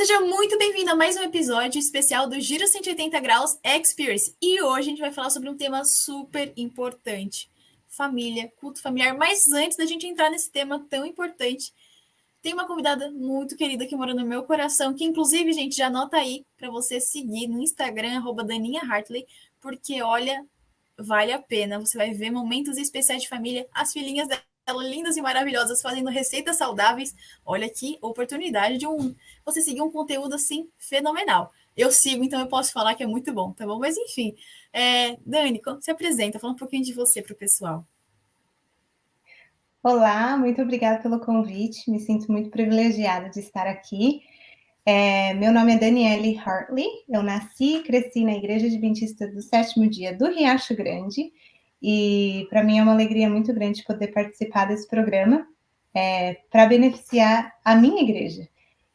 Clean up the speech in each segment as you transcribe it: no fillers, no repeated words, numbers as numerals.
seja muito bem-vindo a mais um episódio especial do Giro 180 Graus Experience. E hoje a gente vai falar sobre um tema super importante: família, culto familiar. Mas antes da gente entrar nesse tema tão importante, tem uma convidada muito querida que mora no meu coração, que inclusive, gente, já anota aí para você seguir no Instagram, @DaninhaHartley, porque olha, vale a pena. Você vai ver momentos especiais de família, as filhinhas dela lindas e maravilhosas fazendo receitas saudáveis. Olha que oportunidade de você seguir um conteúdo assim fenomenal. Eu sigo, então eu posso falar que é muito bom, tá bom? Mas enfim, Dani, se apresenta, fala um pouquinho de você para o pessoal. Olá, muito obrigada pelo convite. Me sinto muito privilegiada de estar aqui. Meu nome é Daniele Hartley. Eu nasci e cresci na Igreja Adventista do Sétimo Dia do Riacho Grande. E para mim é uma alegria muito grande poder participar desse programa para beneficiar a minha igreja.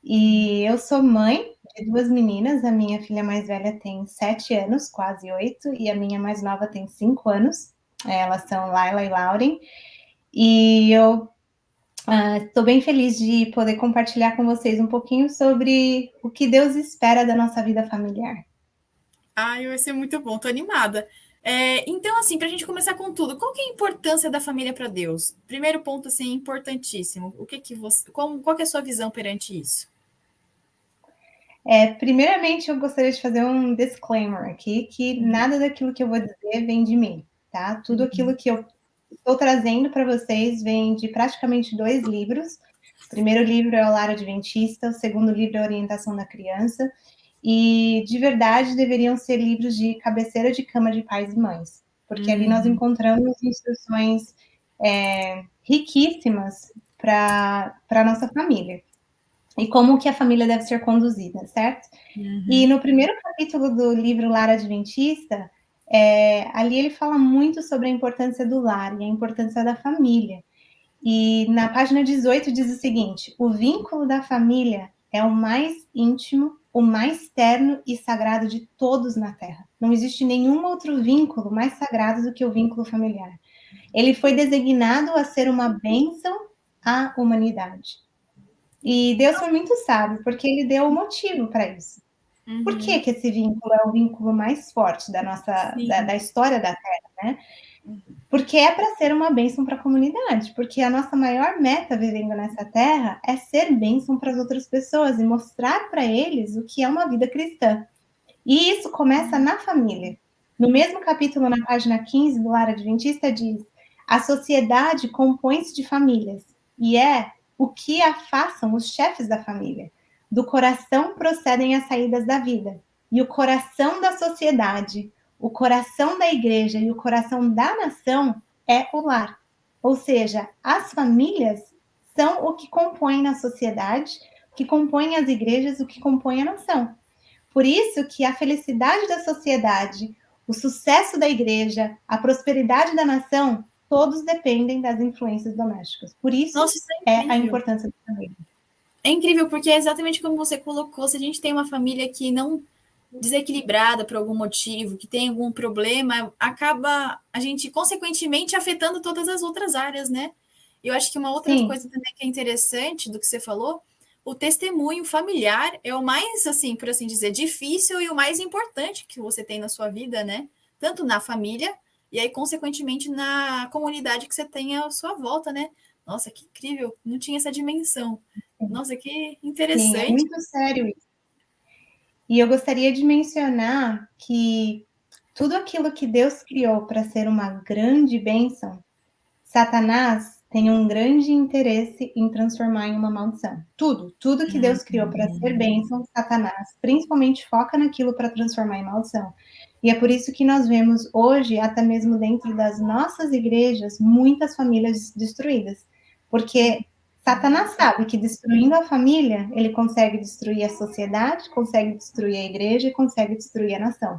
E eu sou mãe de duas meninas. A minha filha mais velha tem 7 anos, quase 8, e a minha mais nova tem 5 anos. Elas são Laila e Lauren. E eu estou bem feliz de poder compartilhar com vocês um pouquinho sobre o que Deus espera da nossa vida familiar. Ai, vai ser muito bom, tô animada. Então, assim, para a gente começar com tudo, qual que é a importância da família para Deus? Primeiro ponto, assim, importantíssimo. Qual que é a sua visão perante isso? Primeiramente, eu gostaria de fazer um disclaimer aqui, que nada daquilo que eu vou dizer vem de mim, tá? Tudo aquilo que eu estou trazendo para vocês vem de praticamente 2 livros. O primeiro livro é o Lar Adventista, o segundo livro é a Orientação da Criança, e de verdade deveriam ser livros de cabeceira de cama de pais e mães, porque ali nós encontramos instruções riquíssimas para a nossa família e como que a família deve ser conduzida, certo? E no primeiro capítulo do livro Lar Adventista, ali ele fala muito sobre a importância do lar e a importância da família. E na página 18 diz o seguinte: o vínculo da família é o mais íntimo, o mais terno e sagrado de todos na Terra. Não existe nenhum outro vínculo mais sagrado do que o vínculo familiar. Ele foi designado a ser uma bênção à humanidade. E Deus foi muito sábio, porque ele deu o motivo para isso. Por que esse vínculo é o vínculo mais forte da história da Terra, né? Porque é para ser uma bênção para a comunidade, porque a nossa maior meta vivendo nessa terra é ser bênção para as outras pessoas e mostrar para eles o que é uma vida cristã. E isso começa na família. No mesmo capítulo, na página 15 do Lar Adventista, diz: a sociedade compõe-se de famílias, e é o que a façam os chefes da família. Do coração procedem as saídas da vida, e o coração da sociedade, o coração da igreja e o coração da nação é o lar. Ou seja, as famílias são o que compõe na sociedade, o que compõe as igrejas, o que compõe a nação. Por isso que a felicidade da sociedade, o sucesso da igreja, a prosperidade da nação, todos dependem das influências domésticas. Por isso Nossa, isso é é a incrível. importância da família. É incrível porque é exatamente como você colocou. Se a gente tem uma família que não desequilibrada por algum motivo, que tem algum problema, acaba a gente consequentemente afetando todas as outras áreas, né? Eu acho que uma outra Sim, coisa também que é interessante do que você falou, o testemunho familiar é o mais, assim, por assim dizer, difícil e o mais importante que você tem na sua vida, né? Tanto na família e aí, consequentemente, na comunidade que você tem à sua volta, né? Nossa, que incrível! Não tinha essa dimensão. Nossa, que sim, é interessante. muito sério isso. E eu gostaria de mencionar que tudo aquilo que Deus criou para ser uma grande bênção, Satanás tem um grande interesse em transformar em uma maldição. Tudo que Deus criou para ser bênção, Satanás principalmente foca naquilo para transformar em maldição. E é por isso que nós vemos hoje, até mesmo dentro das nossas igrejas, muitas famílias destruídas. Porque Satanás sabe que destruindo a família, ele consegue destruir a sociedade, consegue destruir a igreja e consegue destruir a nação.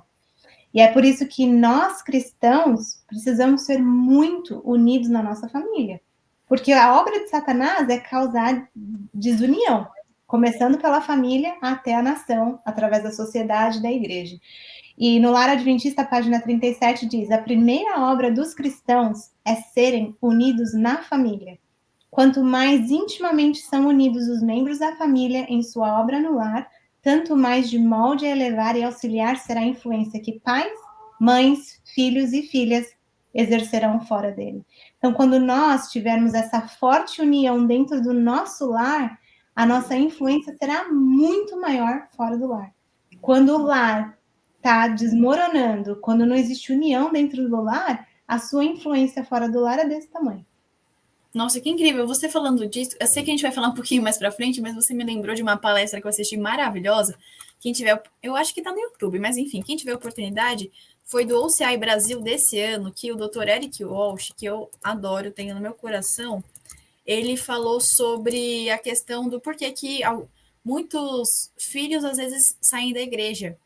E é por isso que nós cristãos precisamos ser muito unidos na nossa família. Porque a obra de Satanás é causar desunião, começando pela família até a nação, através da sociedade e da igreja. E no Lar Adventista, página 37, diz: a primeira obra dos cristãos é serem unidos na família. Quanto mais intimamente são unidos os membros da família em sua obra no lar, tanto mais de molde a elevar e auxiliar será a influência que pais, mães, filhos e filhas exercerão fora dele. Então, quando nós tivermos essa forte união dentro do nosso lar, a nossa influência será muito maior fora do lar. Quando o lar está desmoronando, quando não existe união dentro do lar, a sua influência fora do lar é desse tamanho. Nossa, que incrível. Você falando disso, eu sei que a gente vai falar um pouquinho mais pra frente, mas você me lembrou de uma palestra que eu assisti maravilhosa. Quem tiver, eu acho que tá no YouTube, mas enfim, quem tiver oportunidade, foi do OCI Brasil desse ano, que o Dr. Eric Walsh, que eu adoro, tenho no meu coração, ele falou sobre a questão do porquê que muitos filhos às vezes saem da igreja.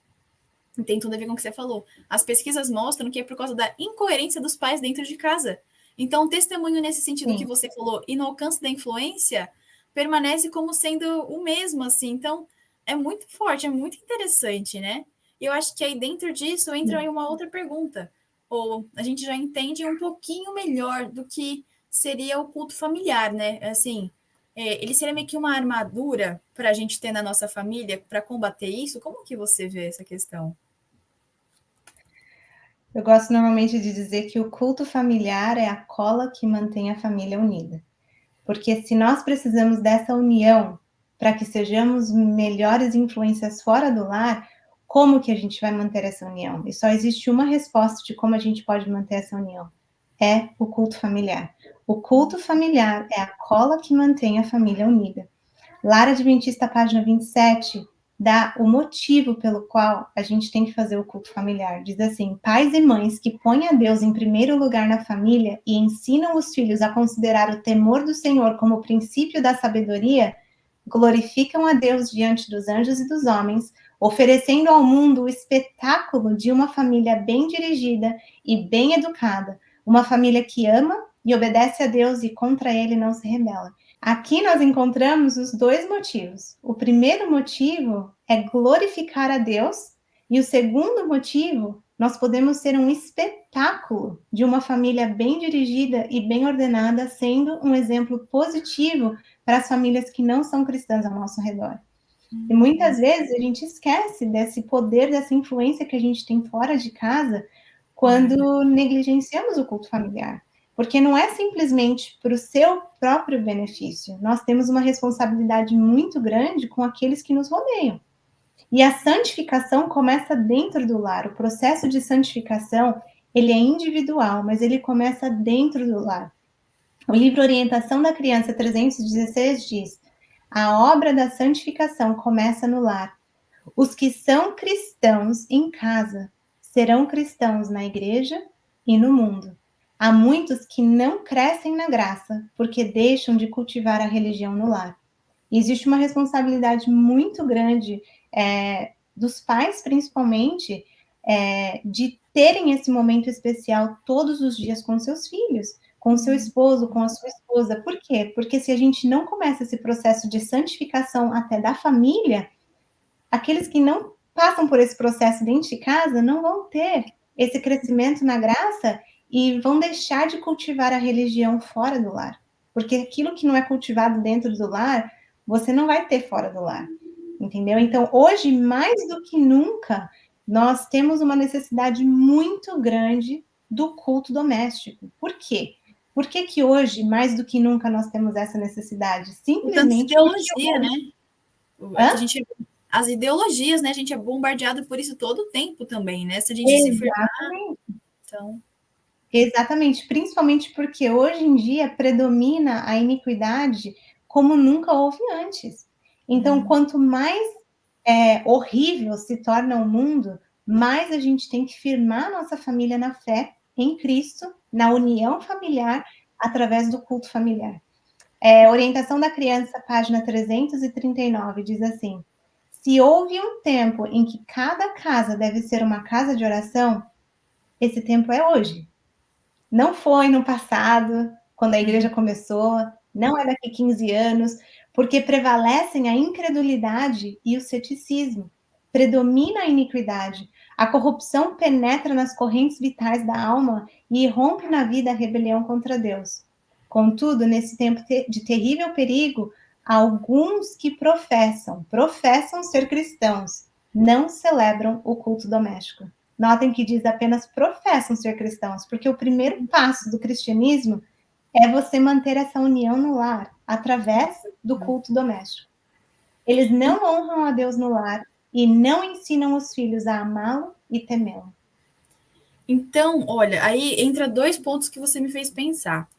E tem tudo a ver com o que você falou. As pesquisas mostram que é por causa da incoerência dos pais dentro de casa. Então, o testemunho nesse sentido que você falou, e no alcance da influência, permanece como sendo o mesmo, assim. Então, é muito forte, é muito interessante, né? E eu acho que aí dentro disso entra aí uma outra pergunta. Ou a gente já entende um pouquinho melhor do que seria o culto familiar, né? Assim, ele seria meio que uma armadura para a gente ter na nossa família para combater isso? Como que você vê essa questão? Eu gosto normalmente de dizer que o culto familiar é a cola que mantém a família unida. Porque se nós precisamos dessa união para que sejamos melhores influências fora do lar, como que a gente vai manter essa união? E só existe uma resposta de como a gente pode manter essa união. É o culto familiar. O culto familiar é a cola que mantém a família unida. Lar Adventista, página 27, dá o motivo pelo qual a gente tem que fazer o culto familiar. Diz assim: pais e mães que põem a Deus em primeiro lugar na família e ensinam os filhos a considerar o temor do Senhor como o princípio da sabedoria, glorificam a Deus diante dos anjos e dos homens, oferecendo ao mundo o espetáculo de uma família bem dirigida e bem educada, uma família que ama e obedece a Deus e contra ele não se rebela. Aqui nós encontramos os dois motivos. O primeiro motivo é glorificar a Deus, e o segundo motivo, nós podemos ser um espetáculo de uma família bem dirigida e bem ordenada, sendo um exemplo positivo para as famílias que não são cristãs ao nosso redor. E muitas vezes a gente esquece desse poder, dessa influência que a gente tem fora de casa quando negligenciamos o culto familiar. Porque não é simplesmente para o seu próprio benefício. Nós temos uma responsabilidade muito grande com aqueles que nos rodeiam. E a santificação começa dentro do lar. O processo de santificação, ele é individual, mas ele começa dentro do lar. O livro Orientação da Criança 316 diz: a obra da santificação começa no lar. Os que são cristãos em casa serão cristãos na igreja e no mundo. Há muitos que não crescem na graça porque deixam de cultivar a religião no lar. E existe uma responsabilidade muito grande dos pais, principalmente, de terem esse momento especial todos os dias com seus filhos, com seu esposo, com a sua esposa. Por quê? Porque se a gente não começa esse processo de santificação até da família, aqueles que não passam por esse processo dentro de casa não vão ter esse crescimento na graça e vão deixar de cultivar a religião fora do lar. Porque aquilo que não é cultivado dentro do lar, você não vai ter fora do lar. Entendeu? Então, hoje, mais do que nunca, nós temos uma necessidade muito grande do culto doméstico. Por quê? Por que hoje, mais do que nunca, nós temos essa necessidade? Simplesmente ideologia, né? A Hã? gente, as ideologias, né? A gente é bombardeado por isso todo o tempo também, né? Se a gente se firmar, Exatamente. então. Exatamente, principalmente porque hoje em dia predomina a iniquidade como nunca houve antes. Então, quanto mais horrível se torna o mundo, mais a gente tem que firmar nossa família na fé em Cristo, na união familiar, através do culto familiar. Orientação da Criança, página 339, diz assim: se houve um tempo em que cada casa deve ser uma casa de oração, esse tempo é hoje. Não foi no passado, quando a igreja começou, não é daqui 15 anos, porque prevalecem a incredulidade e o ceticismo. Predomina a iniquidade. A corrupção penetra nas correntes vitais da alma e irrompe na vida a rebelião contra Deus. Contudo, nesse tempo de terrível perigo, alguns que professam ser cristãos, não celebram o culto doméstico. Notem que diz apenas professam ser cristãos, porque o primeiro passo do cristianismo é você manter essa união no lar através do culto doméstico. Eles não honram a Deus no lar e não ensinam os filhos a amá-lo e temê-lo. Então, olha, aí entra dois pontos que você me fez pensar.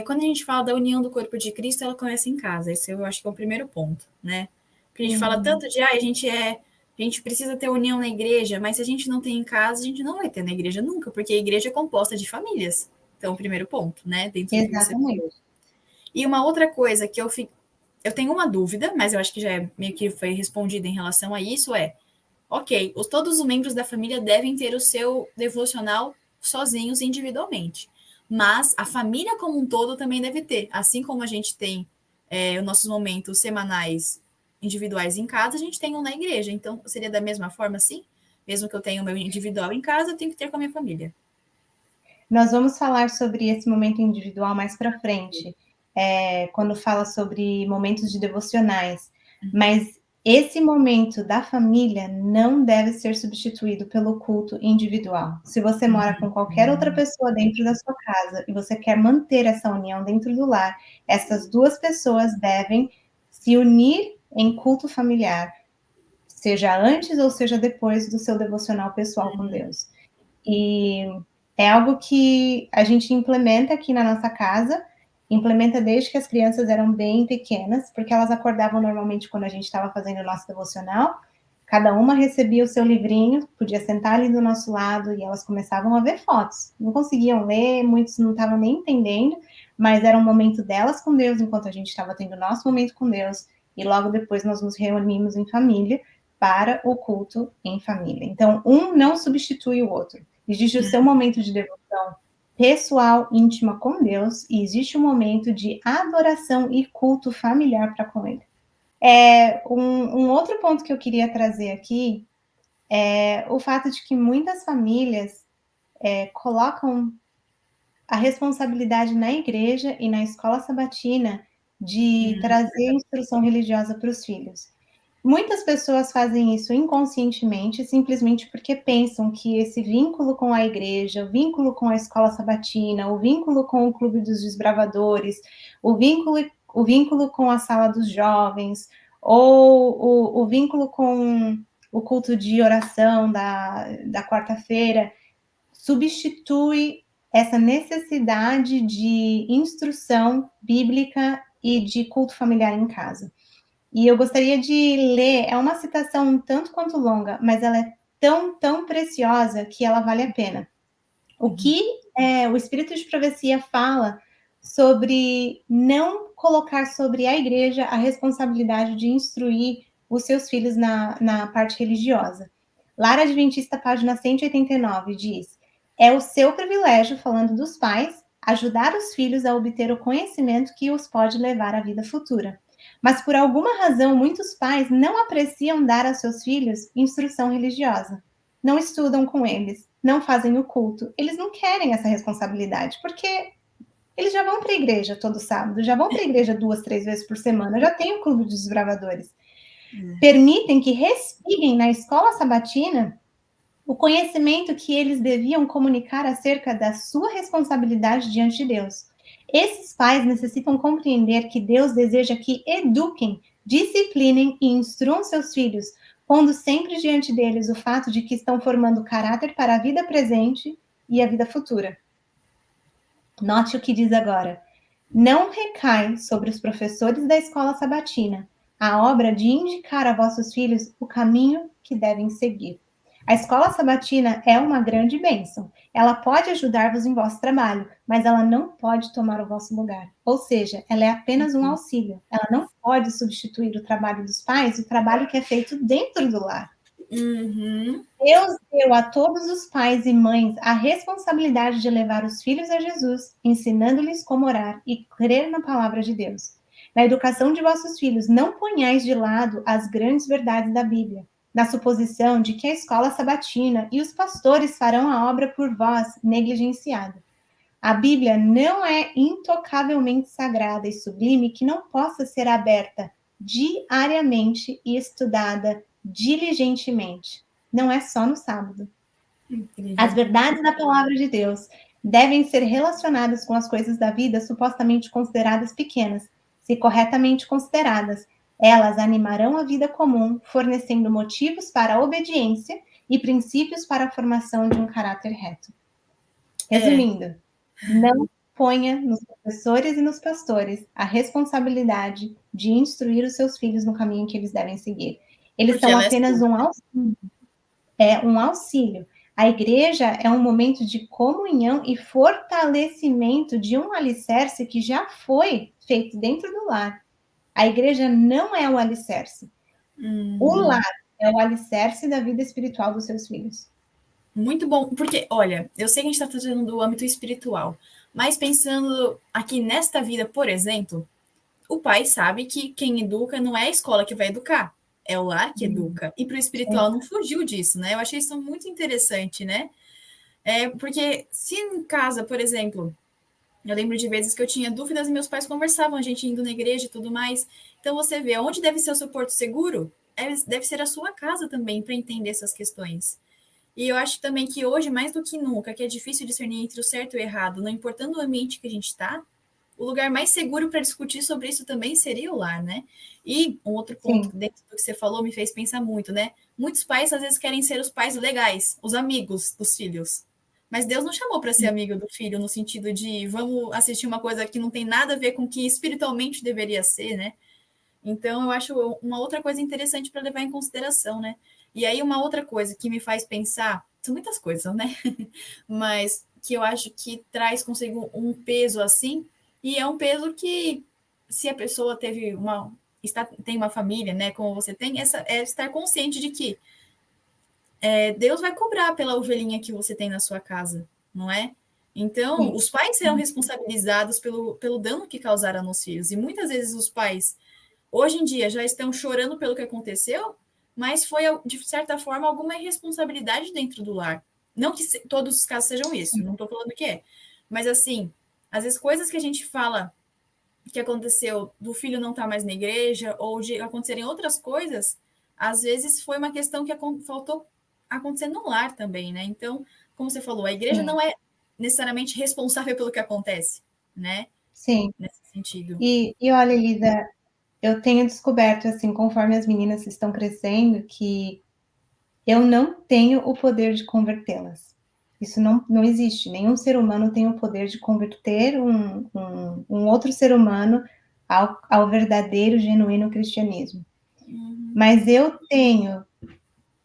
Quando a gente fala da união do corpo de Cristo, ela começa em casa. Esse eu acho que é o primeiro ponto, né? Porque a gente fala tanto de, a gente precisa ter união na igreja, mas se a gente não tem em casa, a gente não vai ter na igreja nunca, porque a igreja é composta de famílias. Então, o primeiro ponto, né? Dentro do que você falou. Exatamente. E uma outra coisa que eu tenho uma dúvida, mas eu acho que já meio que foi respondida em relação a isso, ok, todos os membros da família devem ter o seu devocional sozinhos individualmente. Mas a família como um todo também deve ter. Assim como a gente tem os nossos momentos semanais individuais em casa, a gente tem um na igreja. Então, seria da mesma forma assim? Mesmo que eu tenha o meu individual em casa, eu tenho que ter com a minha família. Nós vamos falar sobre esse momento individual mais para frente, quando fala sobre momentos de devocionais. Mas esse momento da família não deve ser substituído pelo culto individual. Se você mora com qualquer outra pessoa dentro da sua casa e você quer manter essa união dentro do lar, essas duas pessoas devem se unir em culto familiar, seja antes ou seja depois do seu devocional pessoal com Deus. E é algo que a gente implementa aqui na nossa casa, implementa desde que as crianças eram bem pequenas, porque elas acordavam normalmente quando a gente estava fazendo o nosso devocional, cada uma recebia o seu livrinho, podia sentar ali do nosso lado e elas começavam a ver fotos. Não conseguiam ler, muitos não estavam nem entendendo, mas era um momento delas com Deus, enquanto a gente estava tendo o nosso momento com Deus, e logo depois nós nos reunimos em família para o culto em família. Então, um não substitui o outro. Existe o seu momento de devoção pessoal, íntima com Deus, e existe um momento de adoração e culto familiar para com Ele. Um outro ponto que eu queria trazer aqui é o fato de que muitas famílias colocam a responsabilidade na igreja e na escola sabatina de trazer instrução religiosa para os filhos. Muitas pessoas fazem isso inconscientemente, simplesmente porque pensam que esse vínculo com a igreja, o vínculo com a escola sabatina, o vínculo com o clube dos desbravadores, o vínculo com a sala dos jovens, ou o vínculo com o culto de oração da quarta-feira, substitui essa necessidade de instrução bíblica e de culto familiar em casa. E eu gostaria de ler, é uma citação um tanto quanto longa, mas ela é tão preciosa que ela vale a pena. O que o Espírito de Profecia fala sobre não colocar sobre a igreja a responsabilidade de instruir os seus filhos na parte religiosa. Lara Adventista, página 189, diz: é o seu privilégio, falando dos pais, ajudar os filhos a obter o conhecimento que os pode levar à vida futura. Mas por alguma razão, muitos pais não apreciam dar a seus filhos instrução religiosa. Não estudam com eles, não fazem o culto. Eles não querem essa responsabilidade, porque eles já vão para a igreja todo sábado, já vão para a igreja 2, 3 vezes por semana, já tem o clube dos desbravadores. Permitem que respirem na escola sabatina o conhecimento que eles deviam comunicar acerca da sua responsabilidade diante de Deus. Esses pais necessitam compreender que Deus deseja que eduquem, disciplinem e instruam seus filhos, pondo sempre diante deles o fato de que estão formando caráter para a vida presente e a vida futura. Note o que diz agora. Não recai sobre os professores da escola sabatina a obra de indicar a vossos filhos o caminho que devem seguir. A escola sabatina é uma grande bênção. Ela pode ajudar-vos em vosso trabalho, mas ela não pode tomar o vosso lugar. Ou seja, ela é apenas um auxílio. Ela não pode substituir o trabalho dos pais, o trabalho que é feito dentro do lar. Deus deu a todos os pais e mães a responsabilidade de levar os filhos a Jesus, ensinando-lhes como orar e crer na palavra de Deus. Na educação de vossos filhos, não ponhais de lado as grandes verdades da Bíblia, na suposição de que a escola sabatina e os pastores farão a obra por vós negligenciada. A Bíblia não é intocavelmente sagrada e sublime que não possa ser aberta diariamente e estudada diligentemente. Não é só no sábado. As Incrível. verdades da palavra de Deus devem ser relacionadas com as coisas da vida supostamente consideradas pequenas. Se corretamente consideradas, elas animarão a vida comum, fornecendo motivos para a obediência e princípios para a formação de um caráter reto. É, Resumindo, não ponha nos professores e nos pastores a responsabilidade de instruir os seus filhos no caminho que eles devem seguir. Eles porque são ela é apenas sua. um auxílio. A igreja é um momento de comunhão e fortalecimento de um alicerce que já foi feito dentro do lar. A igreja não é o alicerce. O lar é o alicerce da vida espiritual dos seus filhos. Muito bom, porque, olha, eu sei que a gente está tratando do âmbito espiritual, mas pensando aqui nesta vida, por exemplo, o pai sabe que quem educa não é a escola que vai educar, é o lar que educa. E para o espiritual não fugiu disso, né? Eu achei isso muito interessante, né? Porque se em casa, por exemplo, eu lembro de vezes que eu tinha dúvidas e meus pais conversavam, a gente indo na igreja e tudo mais. Então você vê onde deve ser o seu porto seguro, deve ser a sua casa também para entender essas questões. E eu acho também que hoje, mais do que nunca, que é difícil discernir entre o certo e o errado, não importando o ambiente que a gente está, o lugar mais seguro para discutir sobre isso também seria o lar, né? E um outro ponto Sim. dentro do que você falou me fez pensar muito, né? Muitos pais às vezes querem ser os pais legais, os amigos dos filhos. Mas Deus não chamou para ser amigo do filho no sentido de vamos assistir uma coisa que não tem nada a ver com o que espiritualmente deveria ser, né? Então eu acho uma outra coisa interessante para levar em consideração, né? E aí uma outra coisa que me faz pensar, são muitas coisas, né? Mas que eu acho que traz consigo um peso assim, e é um peso que, se a pessoa tem uma família, né, como você tem, é estar consciente de que Deus vai cobrar pela ovelhinha que você tem na sua casa, não é? Então, Sim. os pais serão responsabilizados pelo dano que causaram nos filhos. E muitas vezes os pais, hoje em dia, já estão chorando pelo que aconteceu, mas foi, de certa forma, alguma irresponsabilidade dentro do lar. Não que todos os casos sejam isso, não estou falando que é. Mas, assim, às vezes coisas que a gente fala que aconteceu do filho não estar mais na igreja ou de acontecerem outras coisas, às vezes foi uma questão que faltou acontecer no lar também, né? Então, como você falou, a igreja Sim. não é necessariamente responsável pelo que acontece, né? Sim. Nesse sentido. E olha, Elisa, eu tenho descoberto, assim, conforme as meninas estão crescendo, que eu não tenho o poder de convertê-las. Isso não existe. Nenhum ser humano tem o poder de converter um outro ser humano ao verdadeiro, genuíno cristianismo. Mas eu tenho,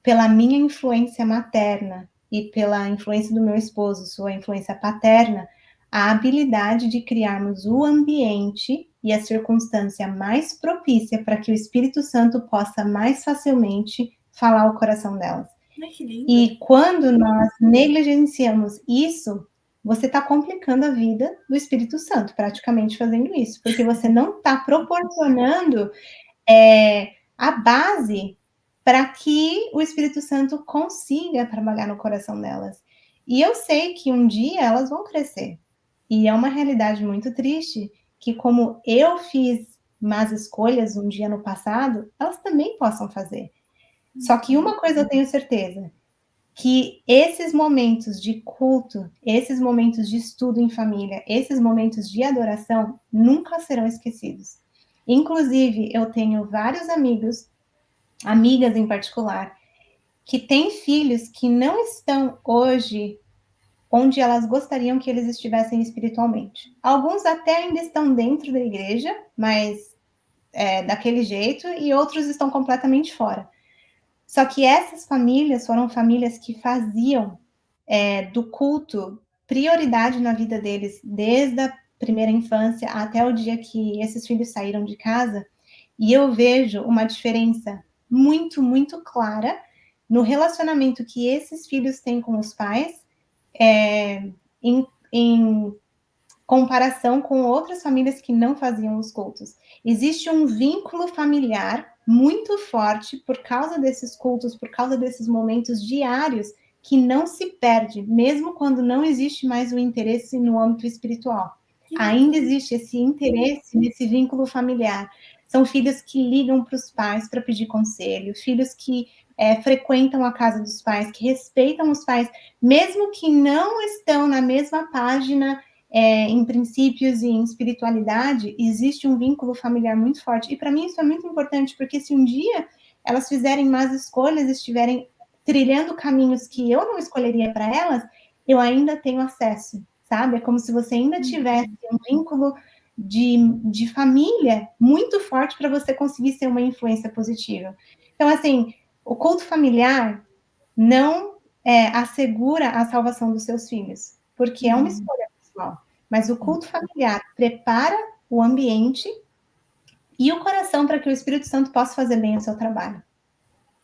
pela minha influência materna e pela influência do meu esposo, sua influência paterna, a habilidade de criarmos o ambiente e a circunstância mais propícia para que o Espírito Santo possa mais facilmente falar ao coração delas. Ai, que lindo. E quando nós negligenciamos isso, você está complicando a vida do Espírito Santo, praticamente fazendo isso, porque você não está proporcionando a base para que o Espírito Santo consiga trabalhar no coração delas. E eu sei que um dia elas vão crescer. E é uma realidade muito triste que, como eu fiz más escolhas um dia no passado, elas também possam fazer. Só que uma coisa eu tenho certeza, que esses momentos de culto, esses momentos de estudo em família, esses momentos de adoração nunca serão esquecidos. Inclusive, eu tenho vários amigos, amigas em particular, que têm filhos que não estão hoje onde elas gostariam que eles estivessem espiritualmente. Alguns até ainda estão dentro da igreja, mas daquele jeito, e outros estão completamente fora. Só que essas famílias foram famílias que faziam do culto prioridade na vida deles, desde a primeira infância até o dia que esses filhos saíram de casa. E eu vejo uma diferença muito, muito clara no relacionamento que esses filhos têm com os pais, em comparação com outras famílias que não faziam os cultos. Existe um vínculo familiar muito forte por causa desses cultos, por causa desses momentos diários que não se perde, mesmo quando não existe mais o interesse no âmbito espiritual. Ainda existe esse interesse nesse vínculo familiar. São filhos que ligam para os pais para pedir conselho, filhos que frequentam a casa dos pais, que respeitam os pais, mesmo que não estão na mesma página em princípios e em espiritualidade, existe um vínculo familiar muito forte. E para mim isso é muito importante, porque se um dia elas fizerem más escolhas, estiverem trilhando caminhos que eu não escolheria para elas, eu ainda tenho acesso, sabe? É como se você ainda tivesse um vínculo de família muito forte para você conseguir ser uma influência positiva. Então, assim, o culto familiar não assegura a salvação dos seus filhos, porque é uma escolha pessoal. Mas o culto familiar prepara o ambiente e o coração para que o Espírito Santo possa fazer bem o seu trabalho.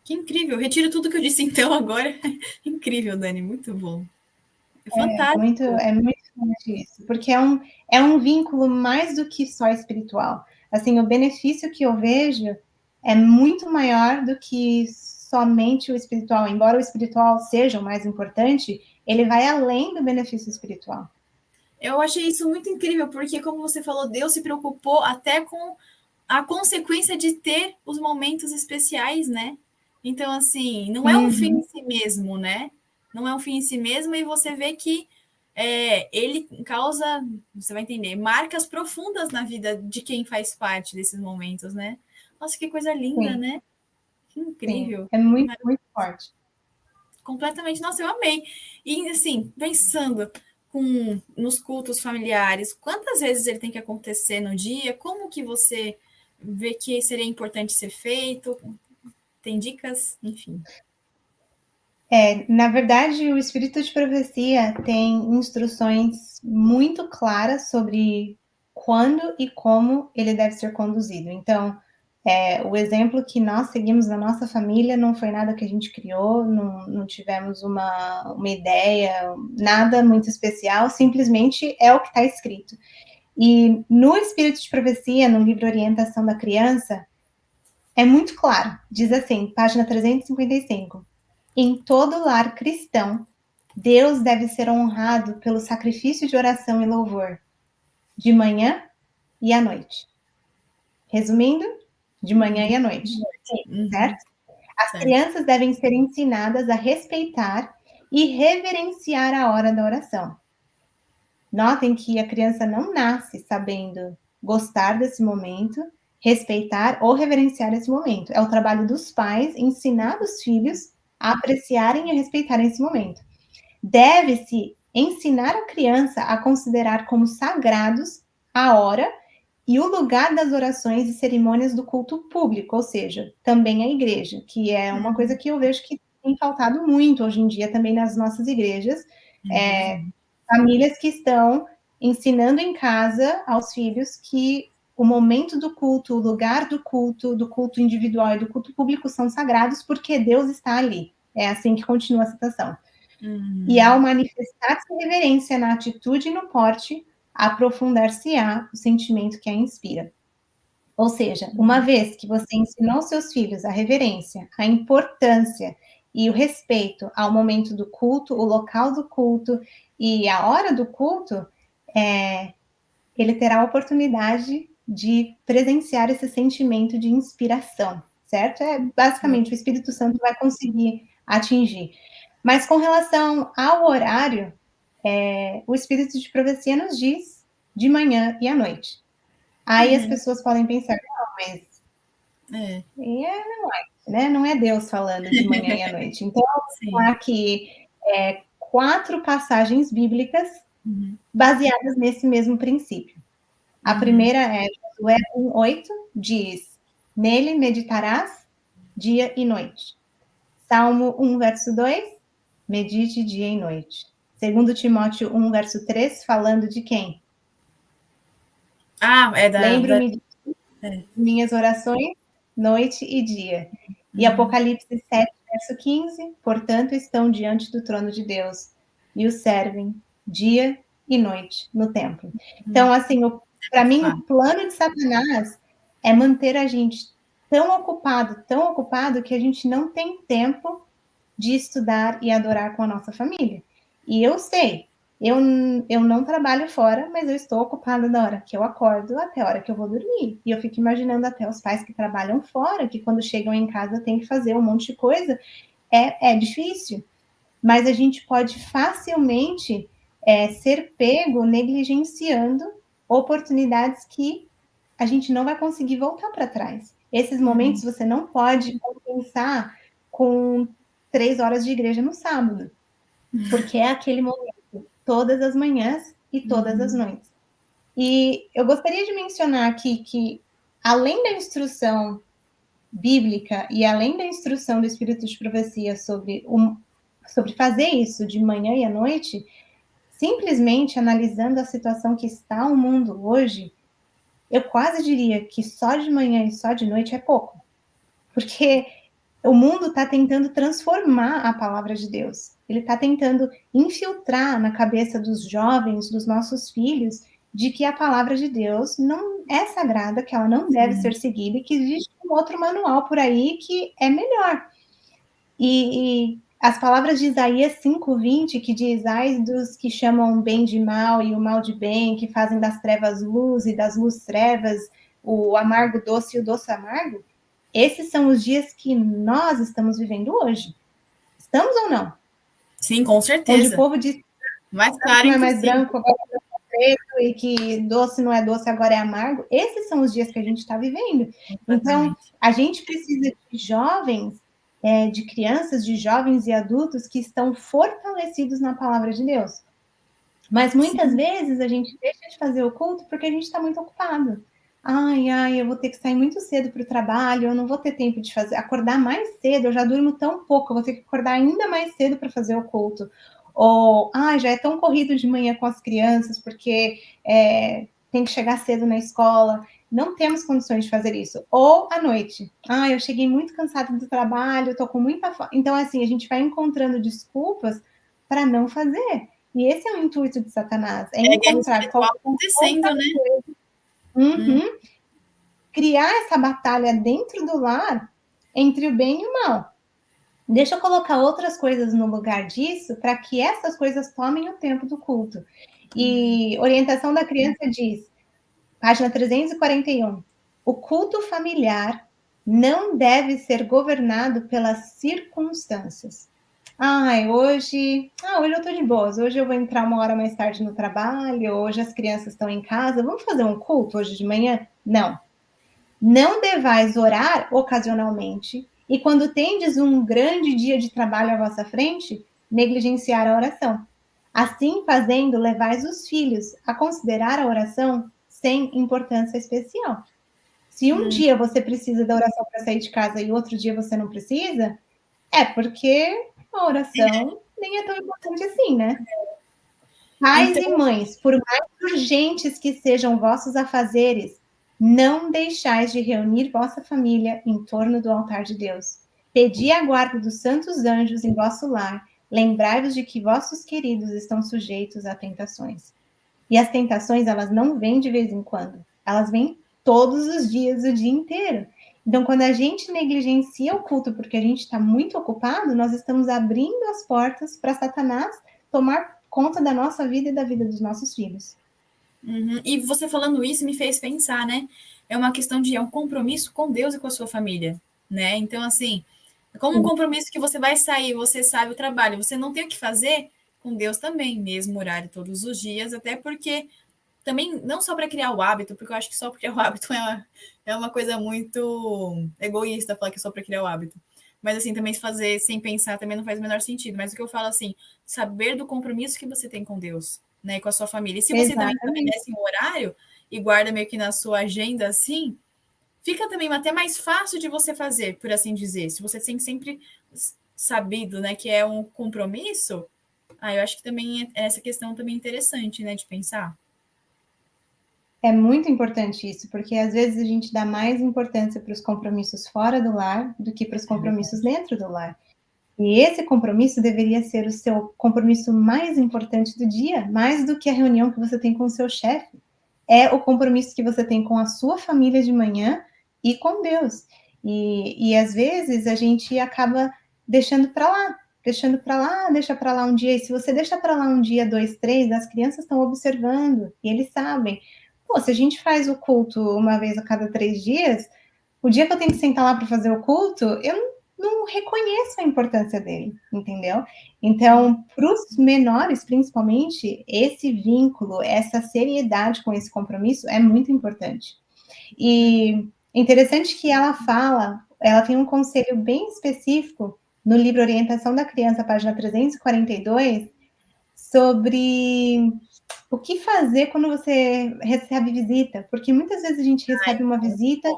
Que incrível. Retiro tudo que eu disse então agora. Incrível, Dani. Muito bom. É fantástico. É muito forte isso, porque é um vínculo mais do que só espiritual. Assim, o benefício que eu vejo é muito maior do que somente o espiritual. Embora o espiritual seja o mais importante, ele vai além do benefício espiritual. Eu achei isso muito incrível, porque, como você falou, Deus se preocupou até com a consequência de ter os momentos especiais, né? Então, assim, não é um fim em si mesmo, né? Não é um fim em si mesmo, e você vê que ele causa, você vai entender, marcas profundas na vida de quem faz parte desses momentos, né? Nossa, que coisa linda, Sim, né? Que incrível. sim. É muito, muito forte. Completamente. Nossa, eu amei. E, assim, pensando nos cultos familiares, quantas vezes ele tem que acontecer no dia? Como que você vê que seria importante ser feito? Tem dicas? Enfim. Na verdade, o Espírito de Profecia tem instruções muito claras sobre quando e como ele deve ser conduzido. Então, o exemplo que nós seguimos na nossa família não foi nada que a gente criou, não tivemos uma ideia, nada muito especial, simplesmente é o que está escrito. E no Espírito de Profecia, no livro Orientação da Criança, é muito claro, diz assim, página 355. Em todo lar cristão, Deus deve ser honrado pelo sacrifício de oração e louvor, de manhã e à noite. Resumindo, de manhã e à noite, certo? As crianças devem ser ensinadas a respeitar e reverenciar a hora da oração. Notem que a criança não nasce sabendo gostar desse momento, respeitar ou reverenciar esse momento. É o trabalho dos pais ensinar os filhos a apreciarem e respeitarem esse momento. Deve-se ensinar a criança a considerar como sagrados a hora e o lugar das orações e cerimônias do culto público, ou seja, também a igreja, que é uma coisa que eu vejo que tem faltado muito hoje em dia também nas nossas igrejas. Famílias que estão ensinando em casa aos filhos que o momento do culto, o lugar do culto individual e do culto público são sagrados porque Deus está ali. É assim que continua a citação. E ao manifestar-se reverência na atitude e no porte, aprofundar-se-á o sentimento que a inspira. Ou seja, uma vez que você ensinou seus filhos a reverência, a importância e o respeito ao momento do culto, o local do culto e a hora do culto, ele terá a oportunidade de presenciar esse sentimento de inspiração, certo? Basicamente, o Espírito Santo vai conseguir atingir. Mas com relação ao horário, o Espírito de Profecia nos diz de manhã e à noite. Aí as pessoas podem pensar, não, mas não é Deus falando de manhã e à noite. Então, eu vou falar aqui 4 passagens bíblicas baseadas nesse mesmo princípio. A primeira é Josué 1:8, diz: nele meditarás dia e noite. Salmo 1, verso 2, medite dia e noite. 2 Timóteo 1, verso 3, falando de quem? Lembro-me de minhas orações, noite e dia. E Apocalipse 7, verso 15, portanto, estão diante do trono de Deus e o servem dia e noite no templo. Então, assim, para mim, o plano de Satanás é manter a gente tão ocupado, que a gente não tem tempo de estudar e adorar com a nossa família. E eu sei, eu não trabalho fora, mas eu estou ocupada da hora que eu acordo até a hora que eu vou dormir. E eu fico imaginando até os pais que trabalham fora, que quando chegam em casa tem que fazer um monte de coisa. É difícil, mas a gente pode facilmente ser pego negligenciando oportunidades que a gente não vai conseguir voltar para trás. Esses momentos você não pode compensar com 3 horas de igreja no sábado, porque é aquele momento todas as manhãs e todas as noites. E eu gostaria de mencionar aqui que, além da instrução bíblica e além da instrução do Espírito de Profecia sobre fazer isso de manhã e à noite, simplesmente analisando a situação que está o mundo hoje, eu quase diria que só de manhã e só de noite é pouco. Porque o mundo está tentando transformar a palavra de Deus. Ele está tentando infiltrar na cabeça dos jovens, dos nossos filhos, de que a palavra de Deus não é sagrada, que ela não deve ser seguida e que existe um outro manual por aí que é melhor. E as palavras de Isaías 5:20, que diz: ai dos que chamam o bem de mal e o mal de bem, que fazem das trevas luz e das luz trevas, o amargo doce e o doce amargo. Esses são os dias que nós estamos vivendo hoje. Estamos ou não? Sim, com Onde o certeza. povo diz que Mais claro, não é mais impossível. branco, agora é preto, e que doce não é doce, agora é amargo. Esses são os dias que a gente está vivendo. Então, a gente precisa de jovens, de crianças, de jovens e adultos que estão fortalecidos na palavra de Deus. Mas muitas vezes a gente deixa de fazer o culto porque a gente está muito ocupado. Ai, eu vou ter que sair muito cedo para o trabalho, eu não vou ter tempo de acordar mais cedo, eu já durmo tão pouco, eu vou ter que acordar ainda mais cedo para fazer o culto. Ou, já é tão corrido de manhã com as crianças, porque tem que chegar cedo na escola. Não temos condições de fazer isso. Ou à noite. Eu cheguei muito cansada do trabalho, estou com muita fome. Então, assim, a gente vai encontrando desculpas para não fazer. E esse é o intuito de Satanás, é guerra encontrar espiritual qualquer acontecendo, né? Criar essa batalha dentro do lar entre o bem e o mal. Deixa eu colocar outras coisas no lugar disso para que essas coisas tomem o tempo do culto. E orientação da criança diz, página 341, o culto familiar não deve ser governado pelas circunstâncias. Hoje eu tô de boas, hoje eu vou entrar 1 hora mais tarde no trabalho, hoje as crianças estão em casa, vamos fazer um culto hoje de manhã? Não. Não devais orar ocasionalmente, e quando tendes um grande dia de trabalho à vossa frente, negligenciar a oração. Assim fazendo, levais os filhos a considerar a oração sem importância especial. Se um dia você precisa da oração para sair de casa e outro dia você não precisa, é porque a oração nem é tão importante assim, né? Pais e mães, por mais urgentes que sejam vossos afazeres, não deixais de reunir vossa família em torno do altar de Deus. Pedi a guarda dos santos anjos em vosso lar. Lembrai-vos de que vossos queridos estão sujeitos a tentações. E as tentações, elas não vêm de vez em quando. Elas vêm todos os dias, o dia inteiro. Então, quando a gente negligencia o culto porque a gente está muito ocupado, nós estamos abrindo as portas para Satanás tomar conta da nossa vida e da vida dos nossos filhos. E você falando isso me fez pensar, né? É uma questão de um compromisso com Deus e com a sua família, né? Então, assim, como um compromisso que você vai sair, você sabe o trabalho, você não tem o que fazer com Deus também, mesmo horário todos os dias, até porque também, não só para criar o hábito, porque eu acho que só para criar o hábito é uma coisa muito egoísta falar que é só para criar o hábito. Mas, assim, também fazer sem pensar também não faz o menor sentido. Mas o que eu falo, assim, saber do compromisso que você tem com Deus, né, e com a sua família. E se você também Exatamente. estabelece um horário e guarda meio que na sua agenda, assim, fica também até mais fácil de você fazer, por assim dizer. Se você tem sempre sabido, né, que é um compromisso, eu acho que também essa questão também é interessante, né, de pensar. É muito importante isso, porque às vezes a gente dá mais importância para os compromissos fora do lar do que para os compromissos dentro do lar. E esse compromisso deveria ser o seu compromisso mais importante do dia, mais do que a reunião que você tem com o seu chefe. É o compromisso que você tem com a sua família de manhã e com Deus. E às vezes a gente acaba deixando para lá. deixando para lá, deixa para lá um dia, e se você deixa para lá um dia, 2, 3, as crianças estão observando, e eles sabem. Pô, se a gente faz o culto uma vez a cada 3 dias, o dia que eu tenho que sentar lá para fazer o culto, eu não reconheço a importância dele, entendeu? Então, para os menores, principalmente, esse vínculo, essa seriedade com esse compromisso é muito importante. E interessante que ela tem um conselho bem específico no livro Orientação da Criança, página 342, sobre o que fazer quando você recebe visita, porque muitas vezes a gente recebe uma visita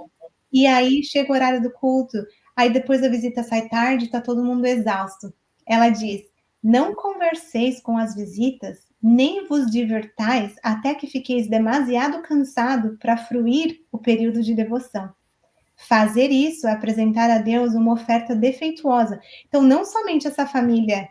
e aí chega o horário do culto, aí depois a visita sai tarde, está todo mundo exausto. Ela diz: não converseis com as visitas, nem vos divertais até que fiqueis demasiado cansado para fruir o período de devoção. Fazer isso é apresentar a Deus uma oferta defeituosa. Então, não somente essa família,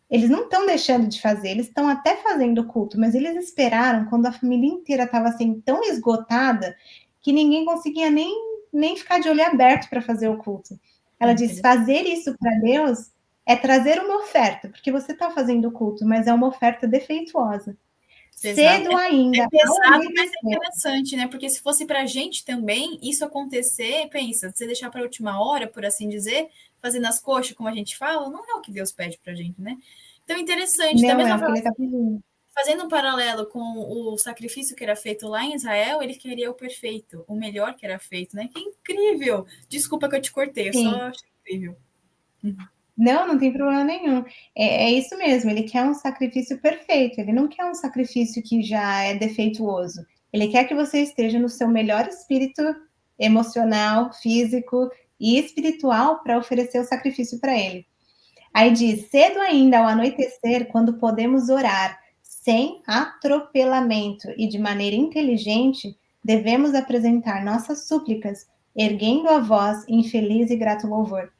eles não estão deixando de fazer, eles estão até fazendo o culto, mas eles esperaram quando a família inteira estava assim tão esgotada que ninguém conseguia nem ficar de olho aberto para fazer o culto. Ela diz: fazer isso para Deus é trazer uma oferta, porque você está fazendo o culto, mas é uma oferta defeituosa. Exato. Cedo ainda, é pesado, mas é interessante, né? Porque se fosse para a gente também, isso acontecer, pensa, você deixar para a última hora, por assim dizer, fazendo as coxas, como a gente fala, não é o que Deus pede para a gente, né? Então, interessante. Da não é mesma o que ele forma, está pedindo. fazendo um paralelo com o sacrifício que era feito lá em Israel, ele queria o perfeito, o melhor que era feito, né? Que incrível! Desculpa que eu te cortei, eu Sim. só achei incrível. Não, não tem problema nenhum. É isso mesmo, ele quer um sacrifício perfeito, ele não quer um sacrifício que já é defeituoso. Ele quer que você esteja no seu melhor espírito emocional, físico e espiritual para oferecer o sacrifício para ele. Aí diz: cedo ainda ao anoitecer, quando podemos orar sem atropelamento e de maneira inteligente, devemos apresentar nossas súplicas, erguendo a voz em feliz e grato louvor.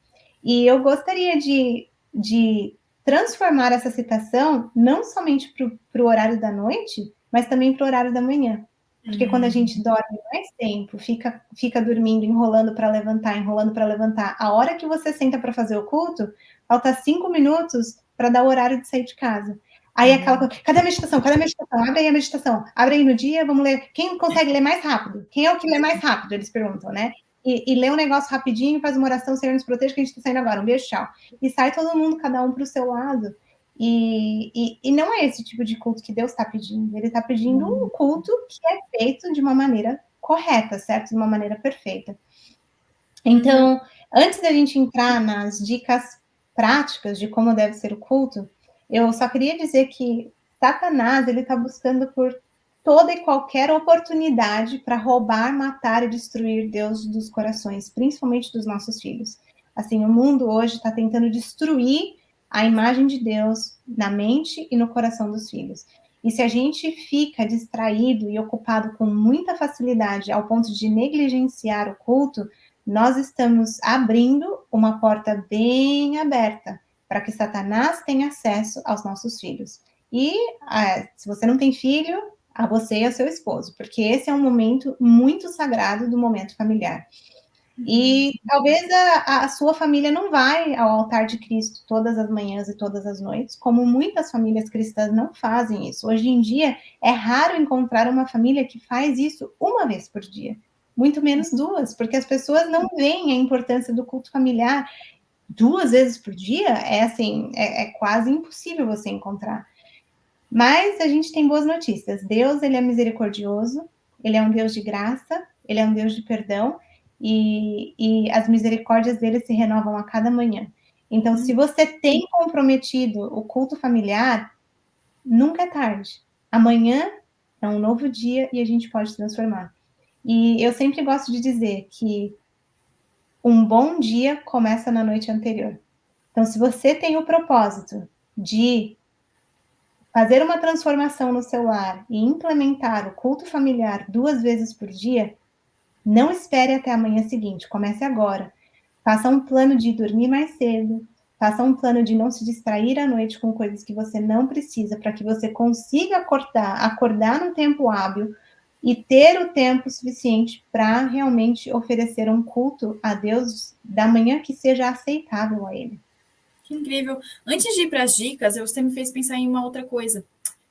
E eu gostaria de transformar essa citação não somente para o horário da noite, mas também para o horário da manhã. Porque quando a gente dorme mais tempo, fica dormindo, enrolando para levantar, a hora que você senta para fazer o culto, falta 5 minutos para dar o horário de sair de casa. Aí aquela coisa: cadê a meditação? Cadê a meditação? Abre aí a meditação. Abre aí no dia, vamos ler. Quem consegue ler mais rápido? Quem é o que lê mais rápido? Eles perguntam, né? E lê um negócio rapidinho, faz uma oração, Senhor nos proteja, que a gente está saindo agora. Um beijo, tchau. E sai todo mundo, cada um para o seu lado. E não é esse tipo de culto que Deus está pedindo. Ele está pedindo um culto que é feito de uma maneira correta, certo? De uma maneira perfeita. Então, antes da gente entrar nas dicas práticas de como deve ser o culto, eu só queria dizer que Satanás, ele está buscando por toda e qualquer oportunidade para roubar, matar e destruir Deus dos corações, principalmente dos nossos filhos. Assim, o mundo hoje está tentando destruir a imagem de Deus na mente e no coração dos filhos. E se a gente fica distraído e ocupado com muita facilidade ao ponto de negligenciar o culto, nós estamos abrindo uma porta bem aberta para que Satanás tenha acesso aos nossos filhos. E se você não tem filho, a você e ao seu esposo, porque esse é um momento muito sagrado do momento familiar. E talvez a sua família não vai ao altar de Cristo todas as manhãs e todas as noites, como muitas famílias cristãs não fazem isso. Hoje em dia, é raro encontrar uma família que faz isso uma vez por dia, muito menos 2, porque as pessoas não veem a importância do culto familiar. 2 vezes por dia é assim, é quase impossível você encontrar. Mas a gente tem boas notícias. Deus, ele é misericordioso, ele é um Deus de graça, ele é um Deus de perdão, e as misericórdias dele se renovam a cada manhã. Então, se você tem comprometido o culto familiar, nunca é tarde. Amanhã é um novo dia e a gente pode transformar. E eu sempre gosto de dizer que um bom dia começa na noite anterior. Então, se você tem o propósito de fazer uma transformação no seu lar e implementar o culto familiar 2 vezes por dia, não espere até a manhã seguinte, comece agora. Faça um plano de dormir mais cedo, faça um plano de não se distrair à noite com coisas que você não precisa, para que você consiga acordar no tempo hábil e ter o tempo suficiente para realmente oferecer um culto a Deus da manhã que seja aceitável a Ele. Que incrível. Antes de ir para as dicas, você me fez pensar em uma outra coisa.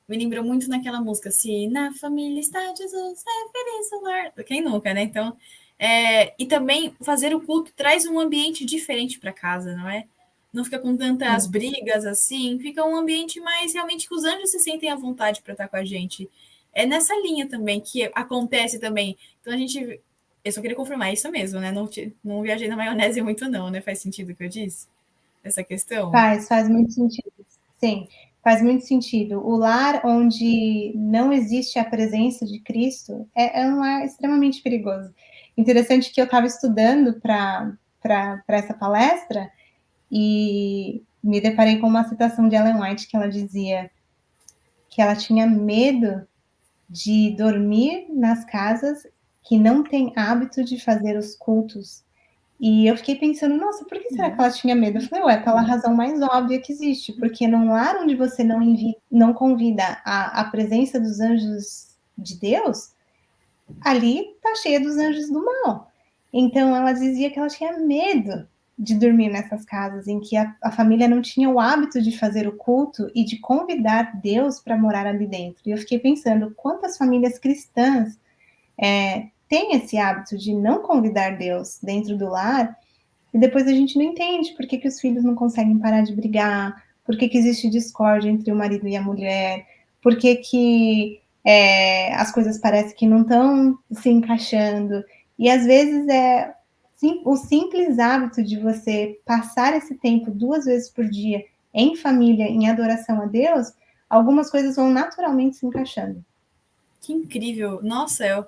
Me lembrou muito naquela música, se na família está Jesus, é feliz o lar. Quem nunca, né? Então, e também fazer o culto traz um ambiente diferente para casa, não é? Não fica com tantas Sim. brigas assim, fica um ambiente mais realmente que os anjos se sentem à vontade para estar com a gente. É nessa linha também que acontece também. Então a gente. Eu só queria confirmar isso mesmo, né? Não viajei na maionese muito, não, né? Faz sentido o que eu disse? Essa questão. Faz muito sentido. Sim, faz muito sentido. O lar onde não existe a presença de Cristo é um lar extremamente perigoso. Interessante que eu estava estudando para essa palestra e me deparei com uma citação de Ellen White que ela dizia que ela tinha medo de dormir nas casas que não têm hábito de fazer os cultos. E eu fiquei pensando, nossa, por que será que ela tinha medo? Eu falei, ué, pela razão mais óbvia que existe, porque num lar onde você não convida a presença dos anjos de Deus, ali tá cheia dos anjos do mal. Então ela dizia que ela tinha medo de dormir nessas casas em que a família não tinha o hábito de fazer o culto e de convidar Deus para morar ali dentro. E eu fiquei pensando, quantas famílias cristãs têm esse hábito de não convidar Deus dentro do lar e depois a gente não entende por que os filhos não conseguem parar de brigar, por que existe discórdia entre o marido e a mulher, por que as coisas parecem que não estão se encaixando. E às vezes o simples hábito de você passar esse tempo 2 vezes por dia em família, em adoração a Deus, algumas coisas vão naturalmente se encaixando. Que incrível. Nossa, eu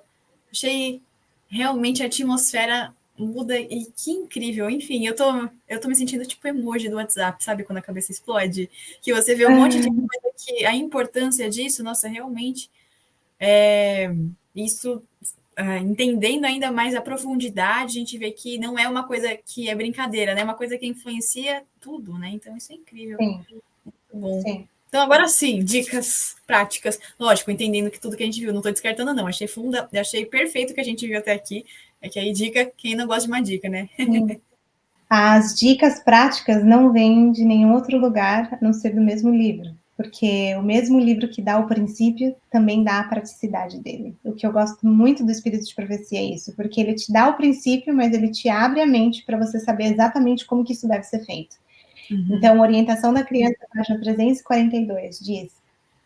achei realmente a atmosfera muda e que incrível. Enfim, eu tô me sentindo tipo emoji do WhatsApp, sabe? Quando a cabeça explode. Que você vê um monte de coisa que a importância disso, nossa, realmente, isso, entendendo ainda mais a profundidade, a gente vê que não é uma coisa que é brincadeira, né? É uma coisa que influencia tudo, né? Então, isso é incrível. Sim, Bom. sim. Então, agora sim, dicas práticas. Lógico, entendendo que tudo que a gente viu, não estou descartando, não. Achei perfeito o que a gente viu até aqui. É que aí, dica, quem não gosta de uma dica, né? Sim. As dicas práticas não vêm de nenhum outro lugar a não ser do mesmo livro, porque o mesmo livro que dá o princípio também dá a praticidade dele. O que eu gosto muito do Espírito de Profecia é isso, porque ele te dá o princípio, mas ele te abre a mente para você saber exatamente como que isso deve ser feito. Então, Orientação da Criança, página 342, diz: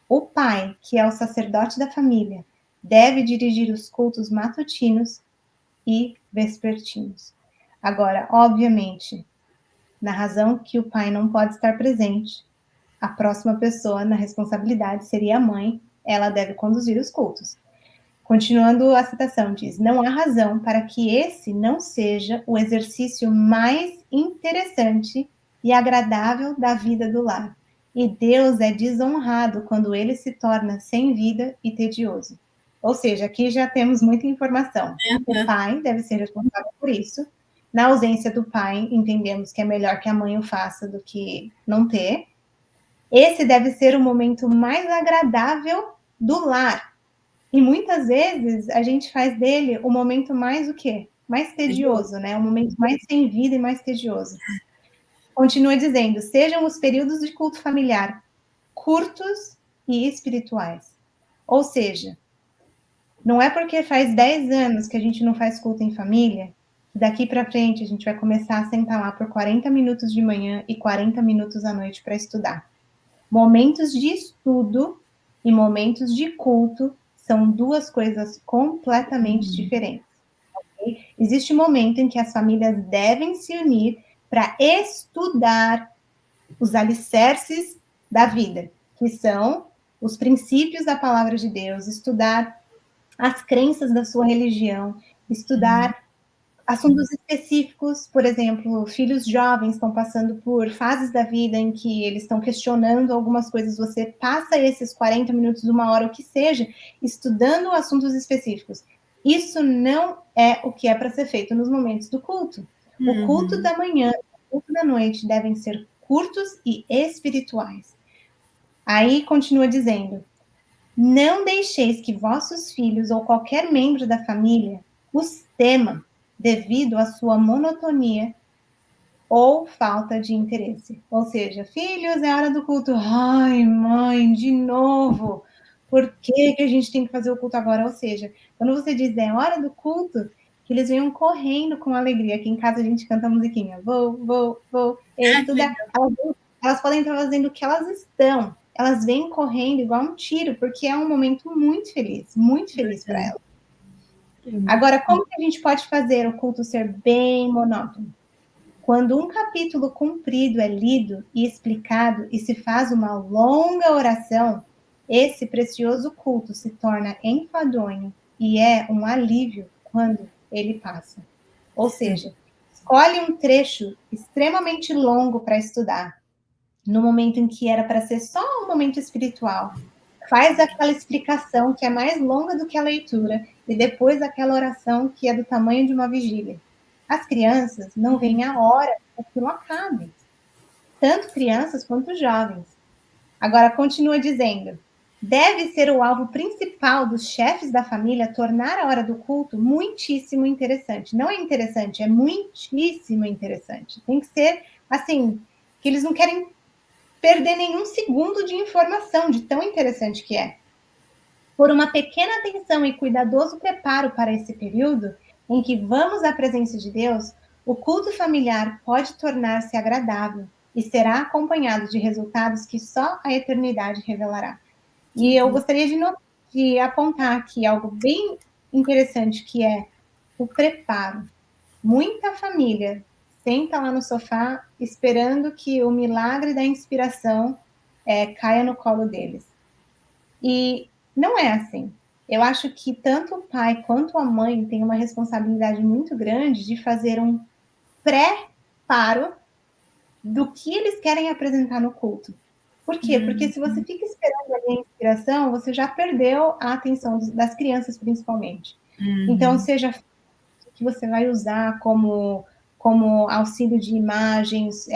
o pai, que é o sacerdote da família, deve dirigir os cultos matutinos e vespertinos. Agora, obviamente, na razão que o pai não pode estar presente, a próxima pessoa na responsabilidade seria a mãe, ela deve conduzir os cultos. Continuando a citação, diz: não há razão para que esse não seja o exercício mais interessante e agradável da vida do lar. E Deus é desonrado quando ele se torna sem vida e tedioso. Ou seja, aqui já temos muita informação. O pai deve ser responsável por isso. Na ausência do pai, entendemos que é melhor que a mãe o faça do que não ter. Esse deve ser o momento mais agradável do lar. E muitas vezes a gente faz dele o momento mais o quê? Mais tedioso, né? O momento mais sem vida e mais tedioso. Continua dizendo: sejam os períodos de culto familiar curtos e espirituais. Ou seja, não é porque faz 10 anos que a gente não faz culto em família, que daqui para frente a gente vai começar a sentar lá por 40 minutos de manhã e 40 minutos à noite para estudar. Momentos de estudo e momentos de culto são duas coisas completamente diferentes. Okay? Existe um momento em que as famílias devem se unir para estudar os alicerces da vida, que são os princípios da palavra de Deus, estudar as crenças da sua religião, estudar assuntos específicos, por exemplo, filhos jovens estão passando por fases da vida em que eles estão questionando algumas coisas, você passa esses 40 minutos, 1 hora, o que seja, estudando assuntos específicos. Isso não é o que é para ser feito nos momentos do culto. O culto da manhã, o culto da noite devem ser curtos e espirituais. Aí continua dizendo: não deixeis que vossos filhos ou qualquer membro da família os tema devido à sua monotonia ou falta de interesse. Ou seja, filhos, é hora do culto. Ai, mãe, de novo. Por que a gente tem que fazer o culto agora? Ou seja, quando você diz é hora do culto, que eles venham correndo com alegria. Aqui em casa a gente canta a musiquinha. Vou estudar. Elas podem estar fazendo o que elas estão. Elas vêm correndo igual um tiro, porque é um momento muito feliz para elas. Agora, como que a gente pode fazer o culto ser bem monótono? Quando um capítulo comprido é lido e explicado e se faz uma longa oração, esse precioso culto se torna enfadonho e é um alívio quando ele passa. Ou seja, escolhe um trecho extremamente longo para estudar, no momento em que era para ser só um momento espiritual. Faz aquela explicação que é mais longa do que a leitura e depois aquela oração que é do tamanho de uma vigília. As crianças não veem a hora que aquilo acabe, tanto crianças quanto jovens. Agora, continua dizendo, deve ser o alvo principal dos chefes da família tornar a hora do culto muitíssimo interessante. Não é interessante, é muitíssimo interessante. Tem que ser, assim, que eles não querem perder nenhum segundo de informação, de tão interessante que é. Por uma pequena atenção e cuidadoso preparo para esse período, em que vamos à presença de Deus, o culto familiar pode tornar-se agradável e será acompanhado de resultados que só a eternidade revelará. E eu gostaria de apontar aqui algo bem interessante, que é o preparo. Muita família senta lá no sofá esperando que o milagre da inspiração caia no colo deles. E não é assim. Eu acho que tanto o pai quanto a mãe têm uma responsabilidade muito grande de fazer um preparo do que eles querem apresentar no culto. Por quê? Porque se você fica esperando a inspiração, você já perdeu a atenção das crianças, principalmente. Então, seja que você vai usar como auxílio de imagens,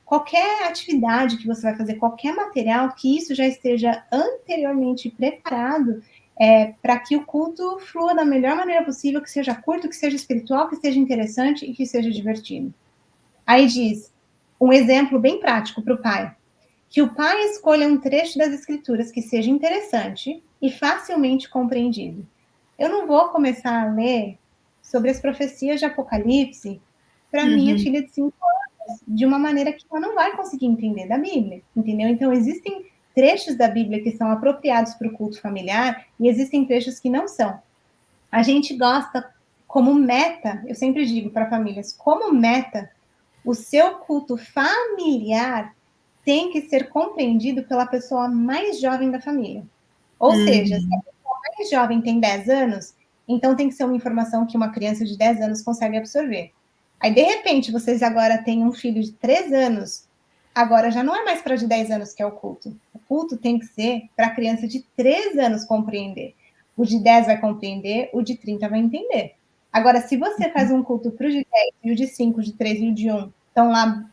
qualquer atividade que você vai fazer, qualquer material, que isso já esteja anteriormente preparado para que o culto flua da melhor maneira possível, que seja curto, que seja espiritual, que seja interessante e que seja divertido. Aí diz, um exemplo bem prático para o pai, que o pai escolha um trecho das escrituras que seja interessante e facilmente compreendido. Eu não vou começar a ler sobre as profecias de Apocalipse para minha filha de 5 anos, de uma maneira que ela não vai conseguir entender da Bíblia, entendeu? Então, existem trechos da Bíblia que são apropriados para o culto familiar e existem trechos que não são. A gente gosta, como meta, eu sempre digo para famílias, como meta, o seu culto familiar tem que ser compreendido pela pessoa mais jovem da família. Ou seja, se a pessoa mais jovem tem 10 anos, então tem que ser uma informação que uma criança de 10 anos consegue absorver. Aí, de repente, vocês agora têm um filho de 3 anos, agora já não é mais para de 10 anos que é o culto. O culto tem que ser para a criança de 3 anos compreender. O de 10 vai compreender, o de 30 vai entender. Agora, se você faz um culto para o de 10, e o de 5, o de 3 e o de 1 estão lá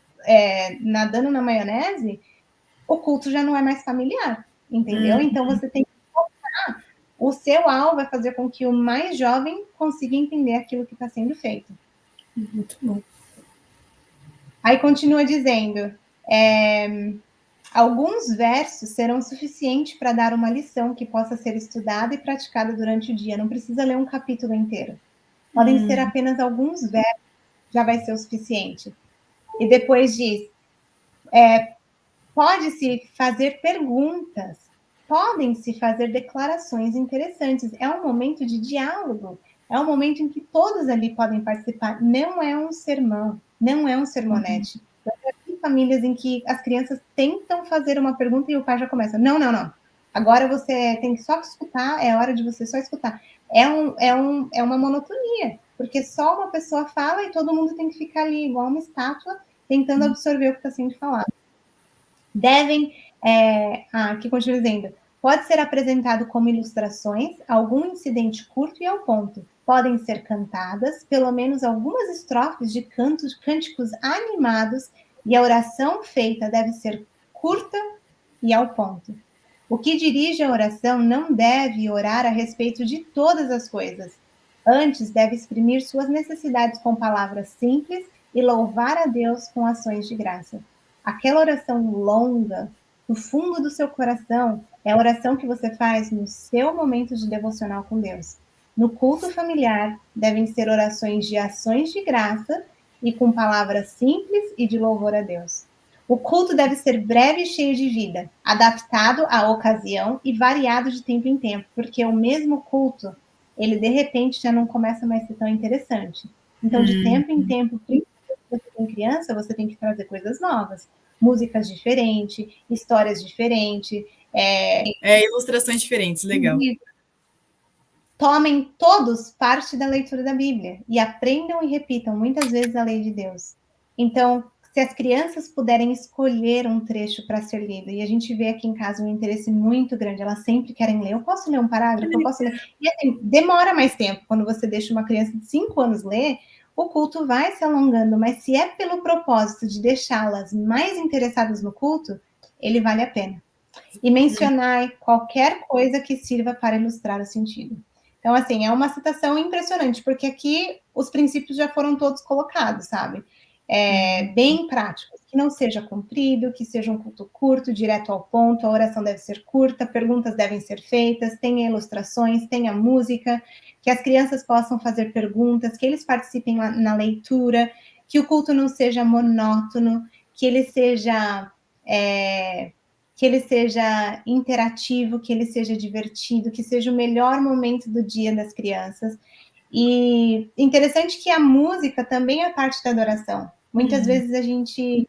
nadando na maionese, o culto já não é mais familiar, entendeu? Então, você tem que focar. O seu alvo vai fazer com que o mais jovem consiga entender aquilo que está sendo feito. Muito bom. Aí continua dizendo, alguns versos serão suficientes para dar uma lição que possa ser estudada e praticada durante o dia. Não precisa ler um capítulo inteiro. Podem ser apenas alguns versos, já vai ser o suficiente. E depois diz, pode-se fazer perguntas, podem-se fazer declarações interessantes. É um momento de diálogo, é um momento em que todos ali podem participar. Não é um sermão, não é um sermonete. Eu já vi famílias em que as crianças tentam fazer uma pergunta e o pai já começa, não. Agora você tem que só escutar, é hora de você só escutar. É uma monotonia, porque só uma pessoa fala e todo mundo tem que ficar ali igual uma estátua, tentando absorver o que está sendo falado. Devem, aqui continua dizendo, pode ser apresentado como ilustrações, algum incidente curto e ao ponto. Podem ser cantadas, pelo menos algumas estrofes de cânticos animados, e a oração feita deve ser curta e ao ponto. O que dirige a oração não deve orar a respeito de todas as coisas. Antes, deve exprimir suas necessidades com palavras simples e louvar a Deus com ações de graça. Aquela oração longa, no fundo do seu coração, é a oração que você faz no seu momento de devocional com Deus. No culto familiar, devem ser orações de ações de graça e com palavras simples e de louvor a Deus. O culto deve ser breve e cheio de vida, adaptado à ocasião e variado de tempo em tempo, porque o mesmo culto, ele de repente já não começa mais a ser tão interessante. Então, de tempo em tempo, principalmente se você tem criança, você tem que trazer coisas novas, músicas diferentes, histórias diferentes, Ilustrações diferentes, legal. tomem todos parte da leitura da Bíblia e aprendam e repitam muitas vezes a lei de Deus. Então, se as crianças puderem escolher um trecho para ser lido, e a gente vê aqui em casa um interesse muito grande, elas sempre querem ler. Eu posso ler um parágrafo? Eu posso ler. E assim, demora mais tempo. Quando você deixa uma criança de 5 anos ler, o culto vai se alongando, mas se é pelo propósito de deixá-las mais interessadas no culto, ele vale a pena. E mencionar qualquer coisa que sirva para ilustrar o sentido. Então, assim, é uma citação impressionante, porque aqui os princípios já foram todos colocados, sabe? Bem práticos, que não seja comprido, que seja um culto curto, direto ao ponto, a oração deve ser curta, perguntas devem ser feitas, tenha ilustrações, tenha música, que as crianças possam fazer perguntas, que eles participem na leitura, que o culto não seja monótono, que ele seja que ele seja interativo, que ele seja divertido, que seja o melhor momento do dia das crianças. E interessante que a música também é parte da adoração. Muitas vezes a gente.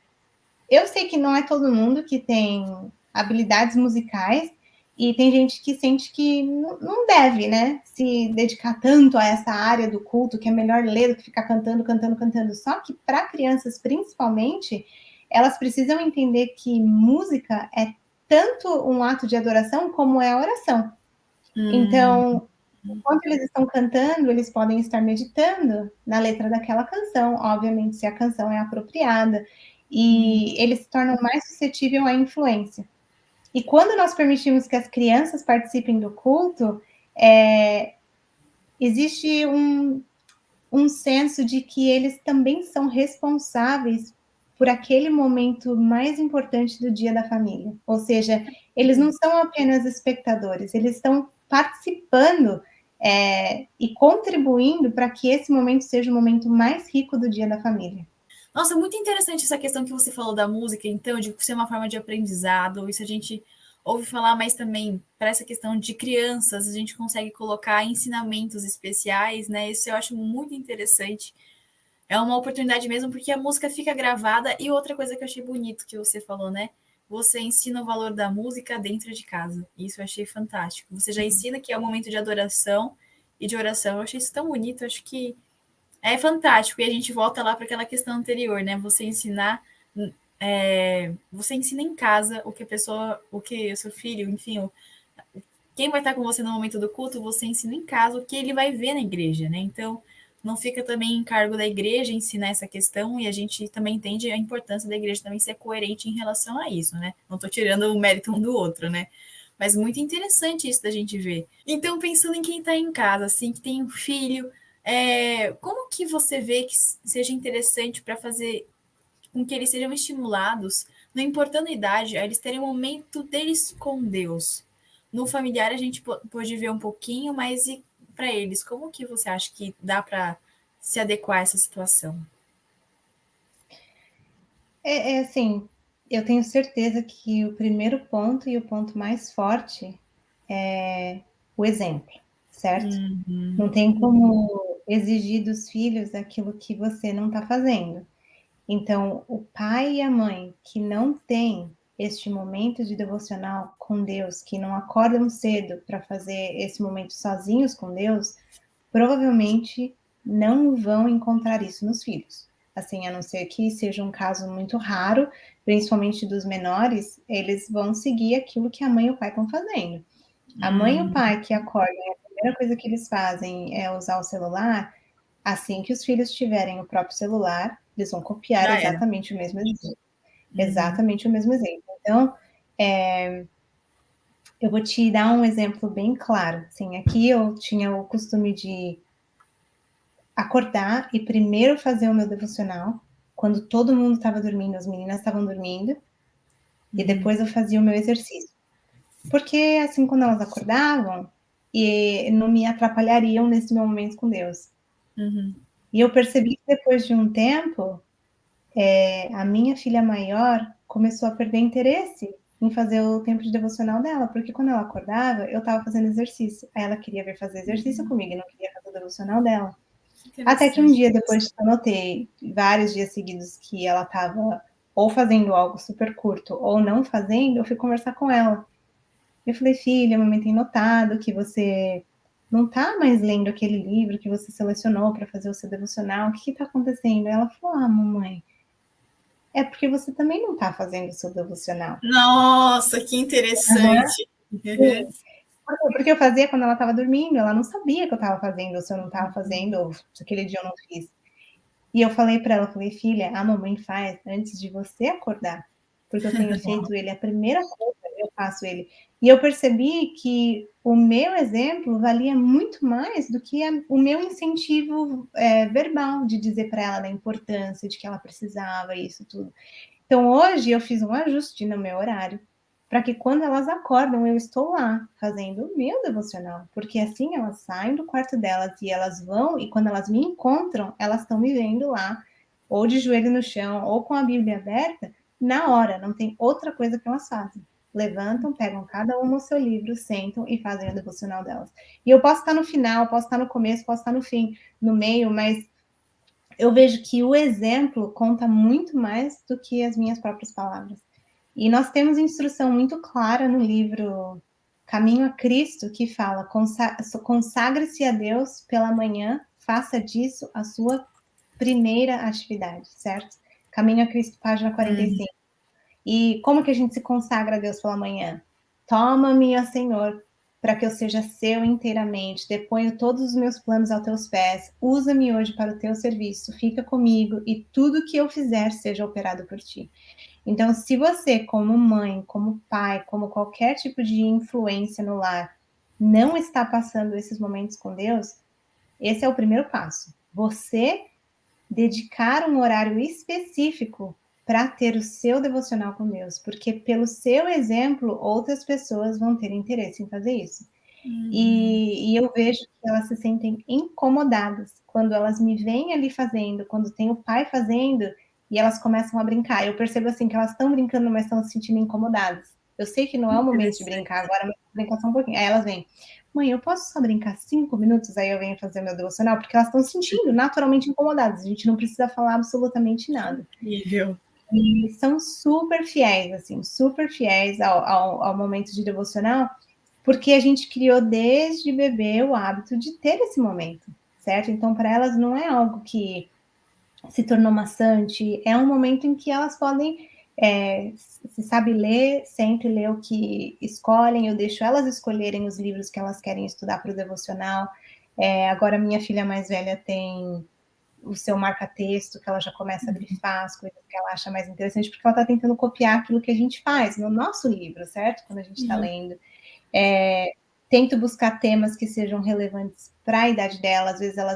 Eu sei que não é todo mundo que tem habilidades musicais, e tem gente que sente que não deve, né, se dedicar tanto a essa área do culto, que é melhor ler do que ficar cantando, cantando, cantando. Só que para crianças, principalmente, elas precisam entender que música é tanto um ato de adoração como é a oração. Então, enquanto eles estão cantando, eles podem estar meditando na letra daquela canção, obviamente, se a canção é apropriada, e eles se tornam mais suscetíveis à influência. E quando nós permitimos que as crianças participem do culto, existe um senso de que eles também são responsáveis por aquele momento mais importante do dia da família. Ou seja, eles não são apenas espectadores, eles estão participando e contribuindo para que esse momento seja o momento mais rico do dia da família. Nossa, muito interessante essa questão que você falou da música, então, de ser uma forma de aprendizado. Isso a gente ouve falar, mas também para essa questão de crianças, a gente consegue colocar ensinamentos especiais, né? Isso eu acho muito interessante. É uma oportunidade mesmo, porque a música fica gravada. E outra coisa que eu achei bonito que você falou, né? Você ensina o valor da música dentro de casa. Isso eu achei fantástico. Você já ensina que é um momento de adoração e de oração. Eu achei isso tão bonito. Eu acho que é fantástico. E a gente volta lá para aquela questão anterior, né? Você ensinar. Você ensina em casa o que a pessoa, o que o seu filho, enfim, quem vai estar com você no momento do culto, você ensina em casa o que ele vai ver na igreja, né? Então, não fica também em cargo da igreja ensinar essa questão, e a gente também entende a importância da igreja também ser coerente em relação a isso, né? Não estou tirando o mérito um do outro, né? Mas muito interessante isso da gente ver. Então, pensando em quem está em casa, assim, que tem um filho, como que você vê que seja interessante para fazer com que eles sejam estimulados, não importando a idade, a eles terem um momento deles com Deus? No familiar a gente pode ver um pouquinho, mas e para eles, como que você acha que dá para se adequar a essa situação? Assim, eu tenho certeza que o primeiro ponto e o ponto mais forte é o exemplo, certo? Não tem como exigir dos filhos aquilo que você não está fazendo. Então, o pai e a mãe que não têm este momento de devocional com Deus, que não acordam cedo para fazer esse momento sozinhos com Deus, provavelmente não vão encontrar isso nos filhos. Assim, a não ser que seja um caso muito raro, principalmente dos menores, eles vão seguir aquilo que a mãe e o pai estão fazendo. A mãe e o pai que acordam, a primeira coisa que eles fazem é usar o celular. Assim que os filhos tiverem o próprio celular, eles vão copiar Já era. exatamente o mesmo exemplo. Exatamente o mesmo exemplo. Então, eu vou te dar um exemplo bem claro. Assim, aqui eu tinha o costume de acordar e primeiro fazer o meu devocional. quando todo mundo estava dormindo, as meninas estavam dormindo, e depois eu fazia o meu exercício. Porque assim, quando elas acordavam, e não me atrapalhariam nesse meu momento com Deus. E eu percebi que depois de um tempo, a minha filha maior começou a perder interesse em fazer o tempo de devocional dela, porque quando ela acordava, eu estava fazendo exercício. Aí ela queria vir fazer exercício comigo e não queria fazer o devocional dela. Até que um dia, depois que eu notei vários dias seguidos que ela estava ou fazendo algo super curto ou não fazendo, eu fui conversar com ela. Eu falei, filha, a mamãe tem notado que você não está mais lendo aquele livro que você selecionou para fazer o seu devocional. O que está acontecendo? Ela falou, mamãe, é porque você também não está fazendo o seu devocional. Nossa, que interessante. Sim. Porque eu fazia quando ela estava dormindo, ela não sabia que eu estava fazendo, ou se eu não estava fazendo, ou se aquele dia eu não fiz. E eu falei para ela, falei, filha, a mamãe faz antes de você acordar, porque eu tenho feito ele, a primeira coisa eu faço ele. E eu percebi que o meu exemplo valia muito mais do que o meu incentivo verbal de dizer para ela da importância, de que ela precisava, isso tudo. Então, hoje eu fiz um ajuste no meu horário, para que quando elas acordam, eu estou lá fazendo o meu devocional, porque assim elas saem do quarto delas e elas vão, e quando elas me encontram, elas estão me vendo lá, ou de joelho no chão, ou com a Bíblia aberta, na hora, não tem outra coisa que elas fazem. Levantam, pegam cada uma o seu livro, sentam e fazem o devocional delas. E eu posso estar no final, posso estar no começo, posso estar no fim, no meio, mas eu vejo que o exemplo conta muito mais do que as minhas próprias palavras. E nós temos instrução muito clara no livro Caminho a Cristo, que fala: consagre-se a Deus pela manhã, faça disso a sua primeira atividade, certo? Caminho a Cristo, página 45. E como que a gente se consagra a Deus pela manhã? Toma-me, ó Senhor, para que eu seja seu inteiramente. Deponho todos os meus planos aos teus pés. Usa-me hoje para o teu serviço. Fica comigo e tudo que eu fizer seja operado por ti. Então, se você, como mãe, como pai, como qualquer tipo de influência no lar, não está passando esses momentos com Deus, esse é o primeiro passo. Você dedicar um horário específico para ter o seu devocional com Deus, porque pelo seu exemplo, outras pessoas vão ter interesse em fazer isso. E eu vejo que elas se sentem incomodadas quando elas me veem ali fazendo, quando tem o pai fazendo, e elas começam a brincar. Eu percebo assim que elas estão brincando, mas estão se sentindo incomodadas. Eu sei que não é o momento de brincar agora, mas brincar só um pouquinho. Aí elas vêm, mãe, eu posso só brincar 5 minutos? Aí eu venho fazer meu devocional, porque elas estão se sentindo naturalmente incomodadas. A gente não precisa falar absolutamente nada. Incrível. E são super fiéis, assim, super fiéis ao momento de devocional, porque a gente criou desde bebê o hábito de ter esse momento, certo? Então, para elas não é algo que se tornou maçante, é um momento em que elas podem, se sabe ler, sempre ler o que escolhem, eu deixo elas escolherem os livros que elas querem estudar para o devocional. Agora, minha filha mais velha tem o seu marca-texto, que ela já começa a grifar as coisas que ela acha mais interessante, porque ela está tentando copiar aquilo que a gente faz no nosso livro, certo? Quando a gente está lendo. Tento buscar temas que sejam relevantes para a idade dela. Às vezes ela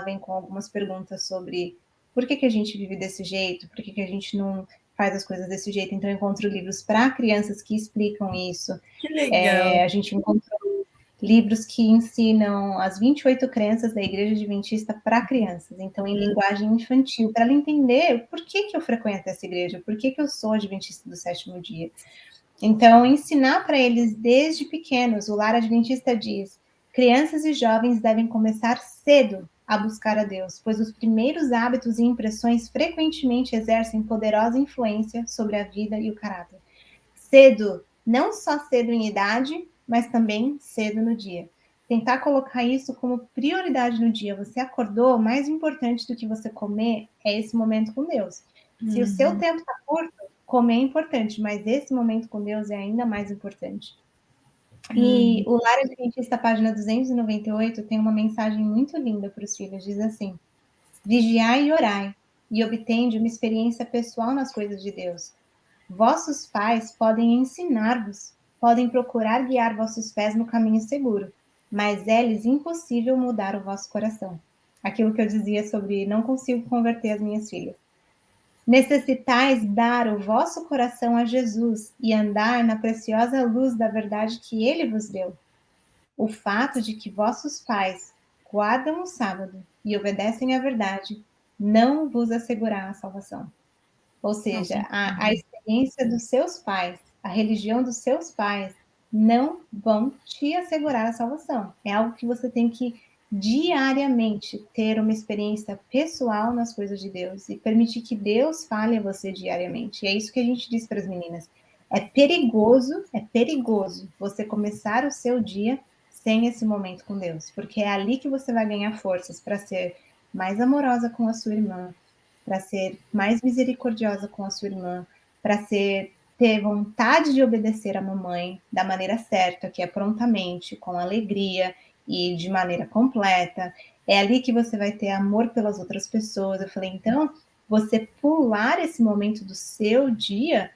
vem com algumas perguntas sobre por que a gente vive desse jeito, por que a gente não faz as coisas desse jeito. Então, eu encontro livros para crianças que explicam isso. Que legal. A gente encontrou livros que ensinam as 28 crenças da Igreja Adventista para crianças, então em linguagem infantil, para ela entender por que eu frequento essa igreja, por que eu sou adventista do sétimo dia. Então, ensinar para eles desde pequenos, o Lar Adventista diz, crianças e jovens devem começar cedo a buscar a Deus, pois os primeiros hábitos e impressões frequentemente exercem poderosa influência sobre a vida e o caráter. Cedo, não só cedo em idade, mas também cedo no dia. Tentar colocar isso como prioridade no dia. Você acordou, mais importante do que você comer é esse momento com Deus. Se o seu tempo está curto, comer é importante, mas esse momento com Deus é ainda mais importante. E o Lar Adventista, página 298, tem uma mensagem muito linda para os filhos. Diz assim: vigiai e orai, e obtende uma experiência pessoal nas coisas de Deus. Vossos pais podem ensinar-vos, podem procurar guiar vossos pés no caminho seguro, mas é-lhes impossível mudar o vosso coração. Aquilo que eu dizia sobre não consigo converter as minhas filhas. Necessitais dar o vosso coração a Jesus e andar na preciosa luz da verdade que ele vos deu. O fato de que vossos pais guardam o sábado e obedecem à verdade não vos assegurará a salvação. Ou Nossa, seja, a incrível. experiência dos seus pais, a religião dos seus pais, não vão te assegurar a salvação. É algo que você tem que diariamente ter uma experiência pessoal nas coisas de Deus e permitir que Deus fale a você diariamente. E é isso que a gente diz para as meninas. É perigoso você começar o seu dia sem esse momento com Deus, porque é ali que você vai ganhar forças para ser mais amorosa com a sua irmã, para ser mais misericordiosa com a sua irmã, para ter vontade de obedecer a mamãe da maneira certa, que é prontamente, com alegria e de maneira completa. É ali que você vai ter amor pelas outras pessoas. Eu falei, então, você pular esse momento do seu dia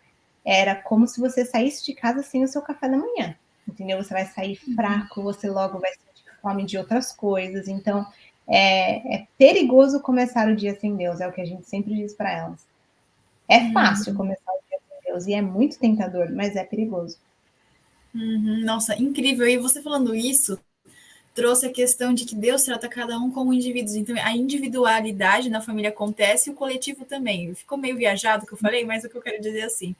era como se você saísse de casa sem o seu café da manhã, entendeu? Você vai sair fraco, você logo vai sentir fome de outras coisas. Então, é perigoso começar o dia sem Deus, é o que a gente sempre diz para elas. É fácil Uhum, começar o dia sem Deus e é muito tentador, mas é perigoso. uhum. Nossa, incrível. E você falando isso, trouxe a questão de que Deus trata cada um como indivíduos. Então, a individualidade na família acontece e o coletivo também. Ficou meio viajado o que eu falei, mas o que eu quero dizer é assim,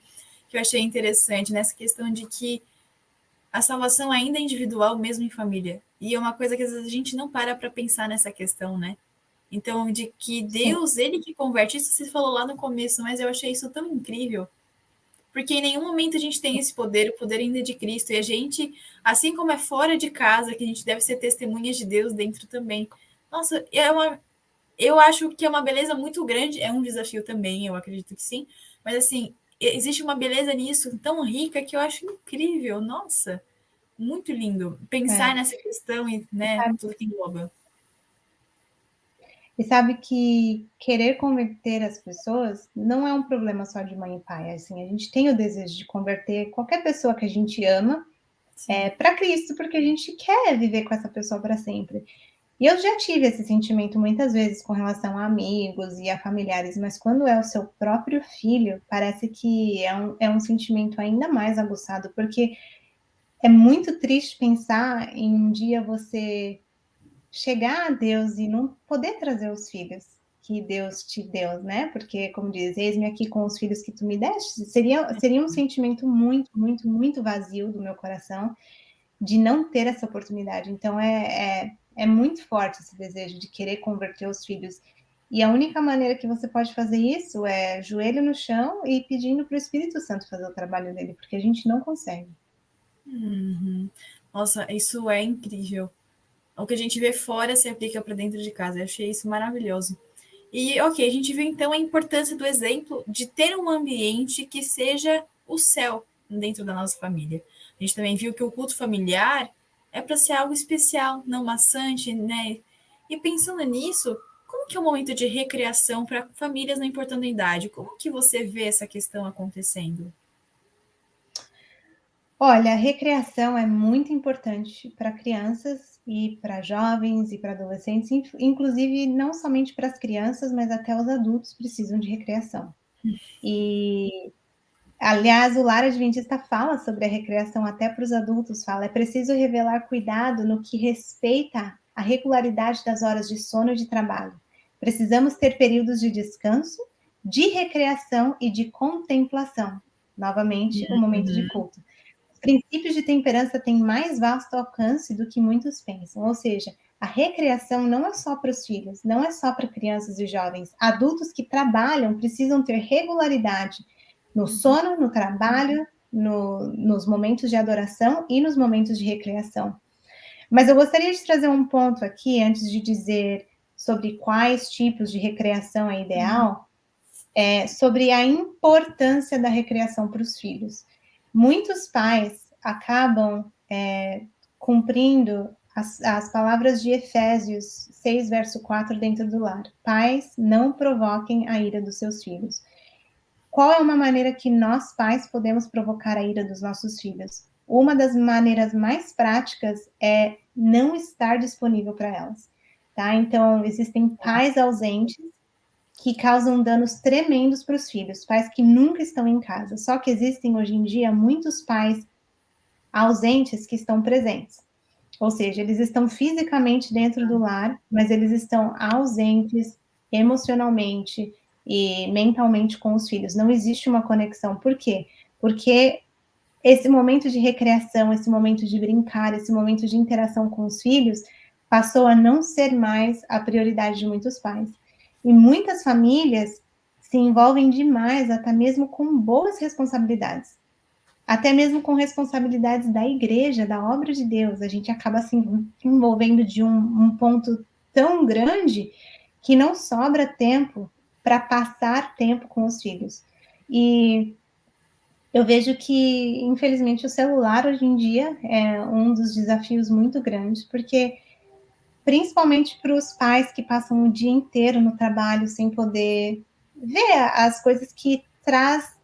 que eu achei interessante nessa questão de que a salvação ainda é individual, mesmo em família. E é uma coisa que às vezes a gente não para pensar nessa questão, né? Então, de que Sim, Deus, ele que converte, isso você falou lá no começo, mas eu achei isso tão incrível, porque em nenhum momento a gente tem esse poder, o poder ainda é de Cristo, e a gente, assim como é fora de casa, que a gente deve ser testemunhas de Deus dentro também. Nossa, eu acho que é uma beleza muito grande, é um desafio também, eu acredito que sim, mas assim, existe uma beleza nisso tão rica que eu acho incrível, nossa, muito lindo pensar é. nessa questão e, E né, sabe, tudo que engloba. e sabe que querer converter as pessoas não é um problema só de mãe e pai. Assim, a gente tem o desejo de converter qualquer pessoa que a gente ama Sim. para Cristo, porque a gente quer viver com essa pessoa para sempre. E eu já tive esse sentimento muitas vezes com relação a amigos e a familiares, mas quando é o seu próprio filho, parece que é um sentimento ainda mais aguçado, porque é muito triste pensar em um dia você chegar a Deus e não poder trazer os filhos que Deus te deu, né? Porque, como diz, eis-me aqui com os filhos que tu me deste. Seria um sentimento muito, muito, muito vazio do meu coração de não ter essa oportunidade. Então, é muito forte esse desejo de querer converter os filhos. E a única maneira que você pode fazer isso é joelho no chão e pedindo para o Espírito Santo fazer o trabalho dele, porque a gente não consegue. Uhum. Nossa, isso é incrível. O que a gente vê fora se aplica para dentro de casa. Eu achei isso maravilhoso. E, ok, a gente viu então a importância do exemplo de ter um ambiente que seja o céu dentro da nossa família. A gente também viu que o culto familiar é para ser algo especial, não maçante, né? E pensando nisso, como que é o momento de recreação para famílias não importando a idade? Como que você vê essa questão acontecendo? Olha, a recreação é muito importante para crianças e para jovens e para adolescentes, inclusive não somente para as crianças, mas até os adultos precisam de recreação. E, aliás, o Lar Adventista fala sobre a recreação até para os adultos, fala, é preciso revelar cuidado no que respeita à regularidade das horas de sono e de trabalho. Precisamos ter períodos de descanso, de recreação e de contemplação. Novamente, o momento de culto. Os princípios de temperança têm mais vasto alcance do que muitos pensam, ou seja, a recreação não é só para os filhos, não é só para crianças e jovens. Adultos que trabalham precisam ter regularidade no sono, no trabalho, nos momentos de adoração e nos momentos de recreação. Mas eu gostaria de trazer um ponto aqui, antes de dizer sobre quais tipos de recreação é ideal, sobre a importância da recreação para os filhos. Muitos pais acabam cumprindo as palavras de Efésios 6, verso 4, dentro do lar. Pais, não provoquem a ira dos seus filhos. Qual é uma maneira que nós, pais, podemos provocar a ira dos nossos filhos? Uma das maneiras mais práticas é não estar disponível para elas. Tá? Então, existem pais ausentes que causam danos tremendos para os filhos, pais que nunca estão em casa. Só que existem hoje em dia muitos pais ausentes que estão presentes. Ou seja, eles estão fisicamente dentro do lar, mas eles estão ausentes emocionalmente e mentalmente com os filhos. Não existe uma conexão. Por quê? Porque esse momento de recreação, esse momento de brincar, esse momento de interação com os filhos, passou a não ser mais a prioridade de muitos pais. E muitas famílias se envolvem demais, até mesmo com boas responsabilidades. Até mesmo com responsabilidades da igreja, da obra de Deus. A gente acaba se envolvendo de um ponto tão grande que não sobra tempo para passar tempo com os filhos. E eu vejo que, infelizmente, o celular hoje em dia é um dos desafios muito grandes, porque principalmente para os pais que passam o dia inteiro no trabalho sem poder ver as coisas que traz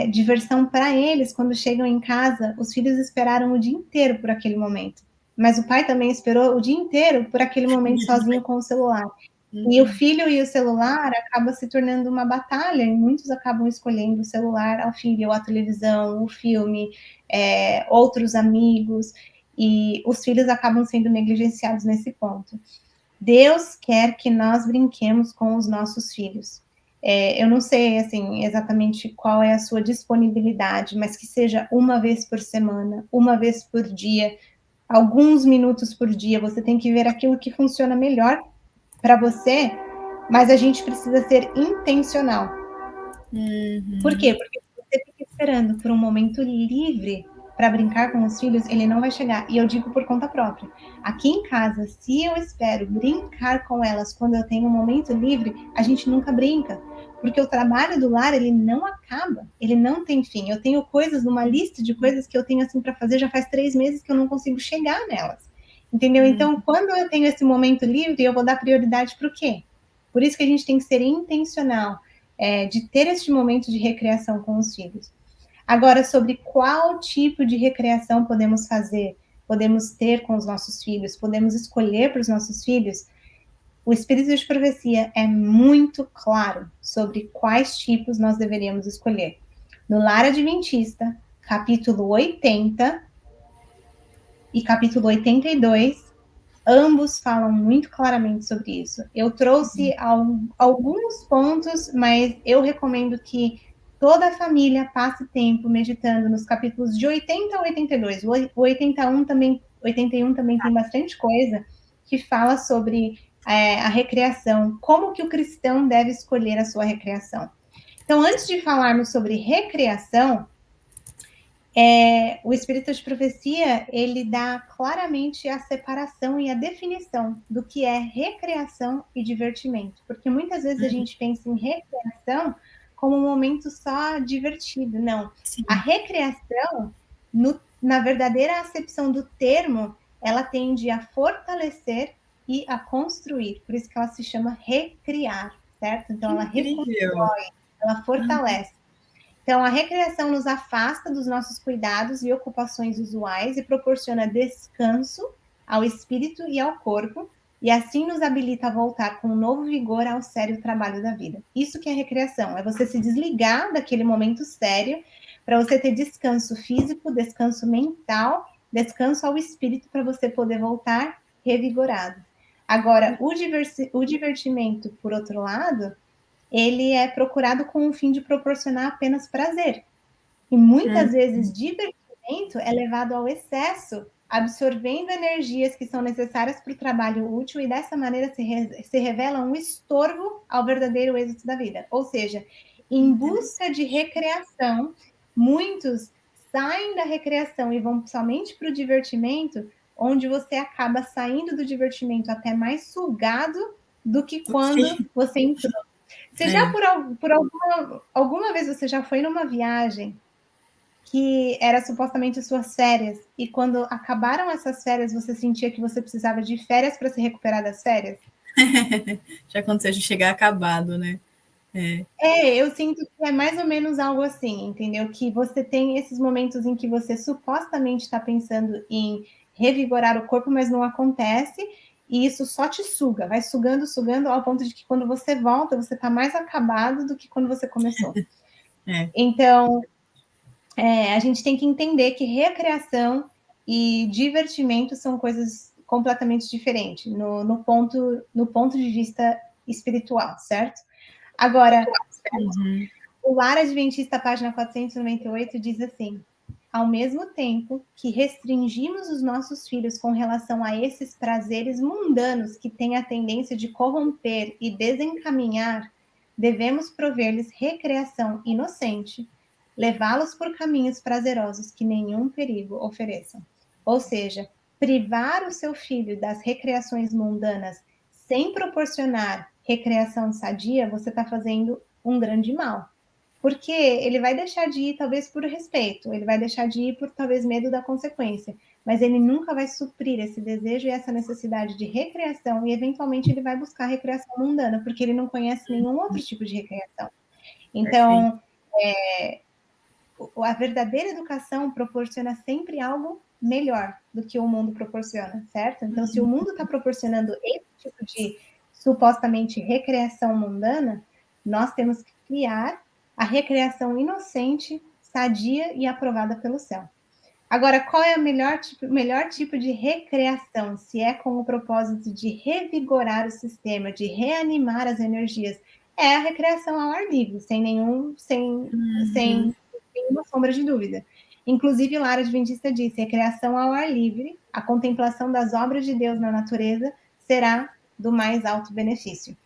diversão para eles quando chegam em casa. Os filhos esperaram o dia inteiro por aquele momento, mas o pai também esperou o dia inteiro por aquele momento sozinho com o celular. E o filho e o celular acaba se tornando uma batalha, e muitos acabam escolhendo o celular ao filho, ou a televisão, o filme, outros amigos, e os filhos acabam sendo negligenciados nesse ponto. Deus quer que nós brinquemos com os nossos filhos. Eu não sei, assim, exatamente qual é a sua disponibilidade, mas que seja uma vez por semana, uma vez por dia, alguns minutos por dia. Você tem que ver aquilo que funciona melhor para você, mas a gente precisa ser intencional. Por quê? Porque se você fica esperando por um momento livre para brincar com os filhos, ele não vai chegar. E eu digo por conta própria. Aqui em casa, se eu espero brincar com elas quando eu tenho um momento livre, a gente nunca brinca. Porque o trabalho do lar, ele não acaba. Ele não tem fim. Eu tenho coisas, numa lista de coisas que eu tenho assim para fazer, já faz 3 meses que eu não consigo chegar nelas. Entendeu? Então, quando eu tenho esse momento livre, eu vou dar prioridade para o quê? Por isso que a gente tem que ser intencional, de ter este momento de recreação com os filhos. Agora, sobre qual tipo de recreação podemos fazer, podemos ter com os nossos filhos, podemos escolher para os nossos filhos, o Espírito de Profecia é muito claro sobre quais tipos nós deveríamos escolher. No Lar Adventista, capítulo 80 e capítulo 82, ambos falam muito claramente sobre isso. Eu trouxe alguns pontos, mas eu recomendo que toda a família passe tempo meditando nos capítulos de 80 a 82. O 81 também tem bastante coisa que fala sobre a recreação, como que o cristão deve escolher a sua recreação. Então, antes de falarmos sobre recreação, o Espírito de Profecia, ele dá claramente a separação e a definição do que é recreação e divertimento. Porque muitas vezes a gente pensa em recreação como um momento só divertido. Não. Sim. A recreação, na verdadeira acepção do termo, ela tende a fortalecer e a construir. Por isso que ela se chama recriar, certo? Então, ela reconstrói, ela fortalece. Então, a recreação nos afasta dos nossos cuidados e ocupações usuais e proporciona descanso ao espírito e ao corpo, e assim nos habilita a voltar com um novo vigor ao sério trabalho da vida. Isso que é recreação, é você se desligar daquele momento sério para você ter descanso físico, descanso mental, descanso ao espírito para você poder voltar revigorado. Agora, o divertimento, por outro lado, ele é procurado com o fim de proporcionar apenas prazer. E muitas vezes divertimento é levado ao excesso, absorvendo energias que são necessárias para o trabalho útil e dessa maneira se revela um estorvo ao verdadeiro êxito da vida. Ou seja, em busca de recreação, muitos saem da recreação e vão somente para o divertimento, onde você acaba saindo do divertimento até mais sugado do que quando você entrou. Você já, por alguma vez, você já foi numa viagem que era supostamente suas férias, e quando acabaram essas férias, você sentia que você precisava de férias para se recuperar das férias? Já aconteceu de chegar acabado, né? Eu sinto que é mais ou menos algo assim, entendeu? Que você tem esses momentos em que você supostamente está pensando em revigorar o corpo, mas não acontece, e isso só te suga, vai sugando, sugando, ao ponto de que quando você volta, você está mais acabado do que quando você começou. Então, a gente tem que entender que recreação e divertimento são coisas completamente diferentes, no ponto de vista espiritual, certo? Agora, o Lar Adventista, página 498, diz assim: ao mesmo tempo que restringimos os nossos filhos com relação a esses prazeres mundanos que têm a tendência de corromper e desencaminhar, devemos prover-lhes recreação inocente, levá-los por caminhos prazerosos que nenhum perigo ofereçam. Ou seja, privar o seu filho das recreações mundanas sem proporcionar recreação sadia, você está fazendo um grande mal. Porque ele vai deixar de ir, talvez, por respeito, ele vai deixar de ir por, talvez, medo da consequência, mas ele nunca vai suprir esse desejo e essa necessidade de recreação, e, eventualmente, ele vai buscar recreação mundana, porque ele não conhece nenhum outro tipo de recreação. Então, a verdadeira educação proporciona sempre algo melhor do que o mundo proporciona, certo? Então, se o mundo está proporcionando esse tipo de, supostamente, recreação mundana, nós temos que criar a recreação inocente, sadia e aprovada pelo céu. Agora, qual é o melhor tipo de recreação? Se é com o propósito de revigorar o sistema, de reanimar as energias, é a recreação ao ar livre, sem nenhuma sombra de dúvida. Inclusive, Lara Adventista disse: recreação ao ar livre, a contemplação das obras de Deus na natureza será do mais alto benefício.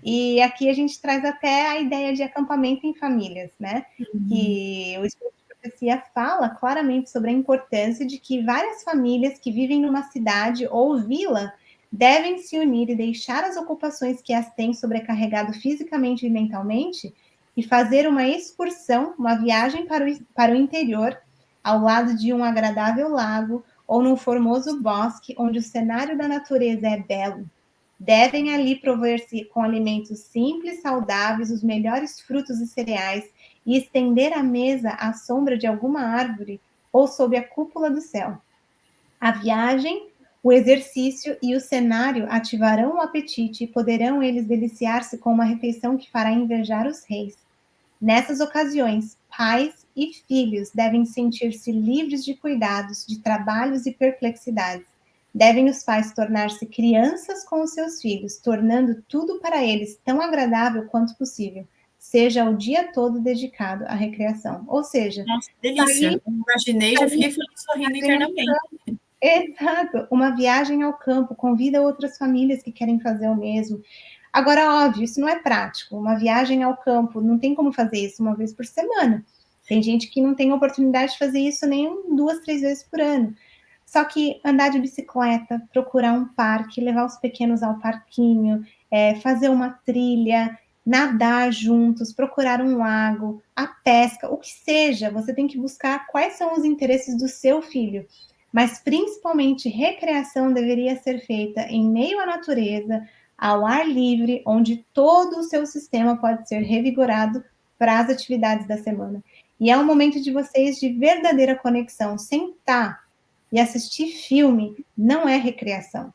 E aqui a gente traz até a ideia de acampamento em famílias, né? Que o Espírito de Profecia fala claramente sobre a importância de que várias famílias que vivem numa cidade ou vila devem se unir e deixar as ocupações que as têm sobrecarregado fisicamente e mentalmente e fazer uma excursão, uma viagem para o interior, ao lado de um agradável lago ou num formoso bosque onde o cenário da natureza é belo. Devem ali prover-se com alimentos simples, saudáveis, os melhores frutos e cereais, e estender a mesa à sombra de alguma árvore ou sob a cúpula do céu. A viagem, o exercício e o cenário ativarão o apetite e poderão eles deliciar-se com uma refeição que fará invejar os reis. Nessas ocasiões, pais e filhos devem sentir-se livres de cuidados, de trabalhos e perplexidades. Devem os pais tornar-se crianças com os seus filhos, tornando tudo para eles tão agradável quanto possível, seja o dia todo dedicado à recreação. Ou seja, nossa, delícia. Imaginei, já fiquei sorrindo internamente. Exato, uma viagem ao campo, convida outras famílias que querem fazer o mesmo. Agora, óbvio, isso não é prático. Uma viagem ao campo, não tem como fazer isso uma vez por semana. Tem gente que não tem oportunidade de fazer isso nem 2, 3 vezes por ano. Só que andar de bicicleta, procurar um parque, levar os pequenos ao parquinho, fazer uma trilha, nadar juntos, procurar um lago, a pesca, o que seja, você tem que buscar quais são os interesses do seu filho. Mas, principalmente, recreação deveria ser feita em meio à natureza, ao ar livre, onde todo o seu sistema pode ser revigorado para as atividades da semana. E é um momento de vocês de verdadeira conexão. Sentar e assistir filme não é recreação.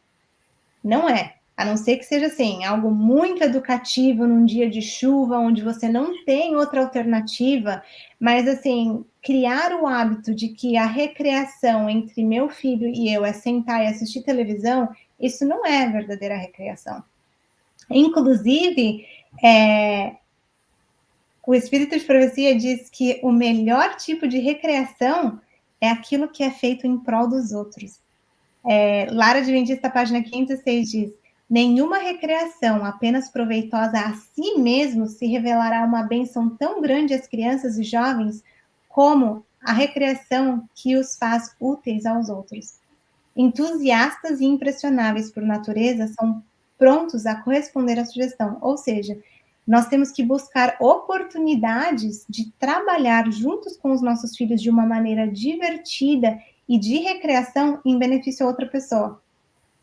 Não é. A não ser que seja assim, algo muito educativo num dia de chuva, onde você não tem outra alternativa, mas assim, criar o hábito de que a recreação entre meu filho e eu é sentar e assistir televisão, isso não é verdadeira recreação. Inclusive, o Espírito de Profecia diz que o melhor tipo de recreação é aquilo que é feito em prol dos outros. Lara Adventista, página 506, diz: nenhuma recreação apenas proveitosa a si mesmo se revelará uma bênção tão grande às crianças e jovens como a recreação que os faz úteis aos outros. Entusiastas e impressionáveis por natureza são prontos a corresponder à sugestão, ou seja, nós temos que buscar oportunidades de trabalhar juntos com os nossos filhos de uma maneira divertida e de recreação em benefício a outra pessoa.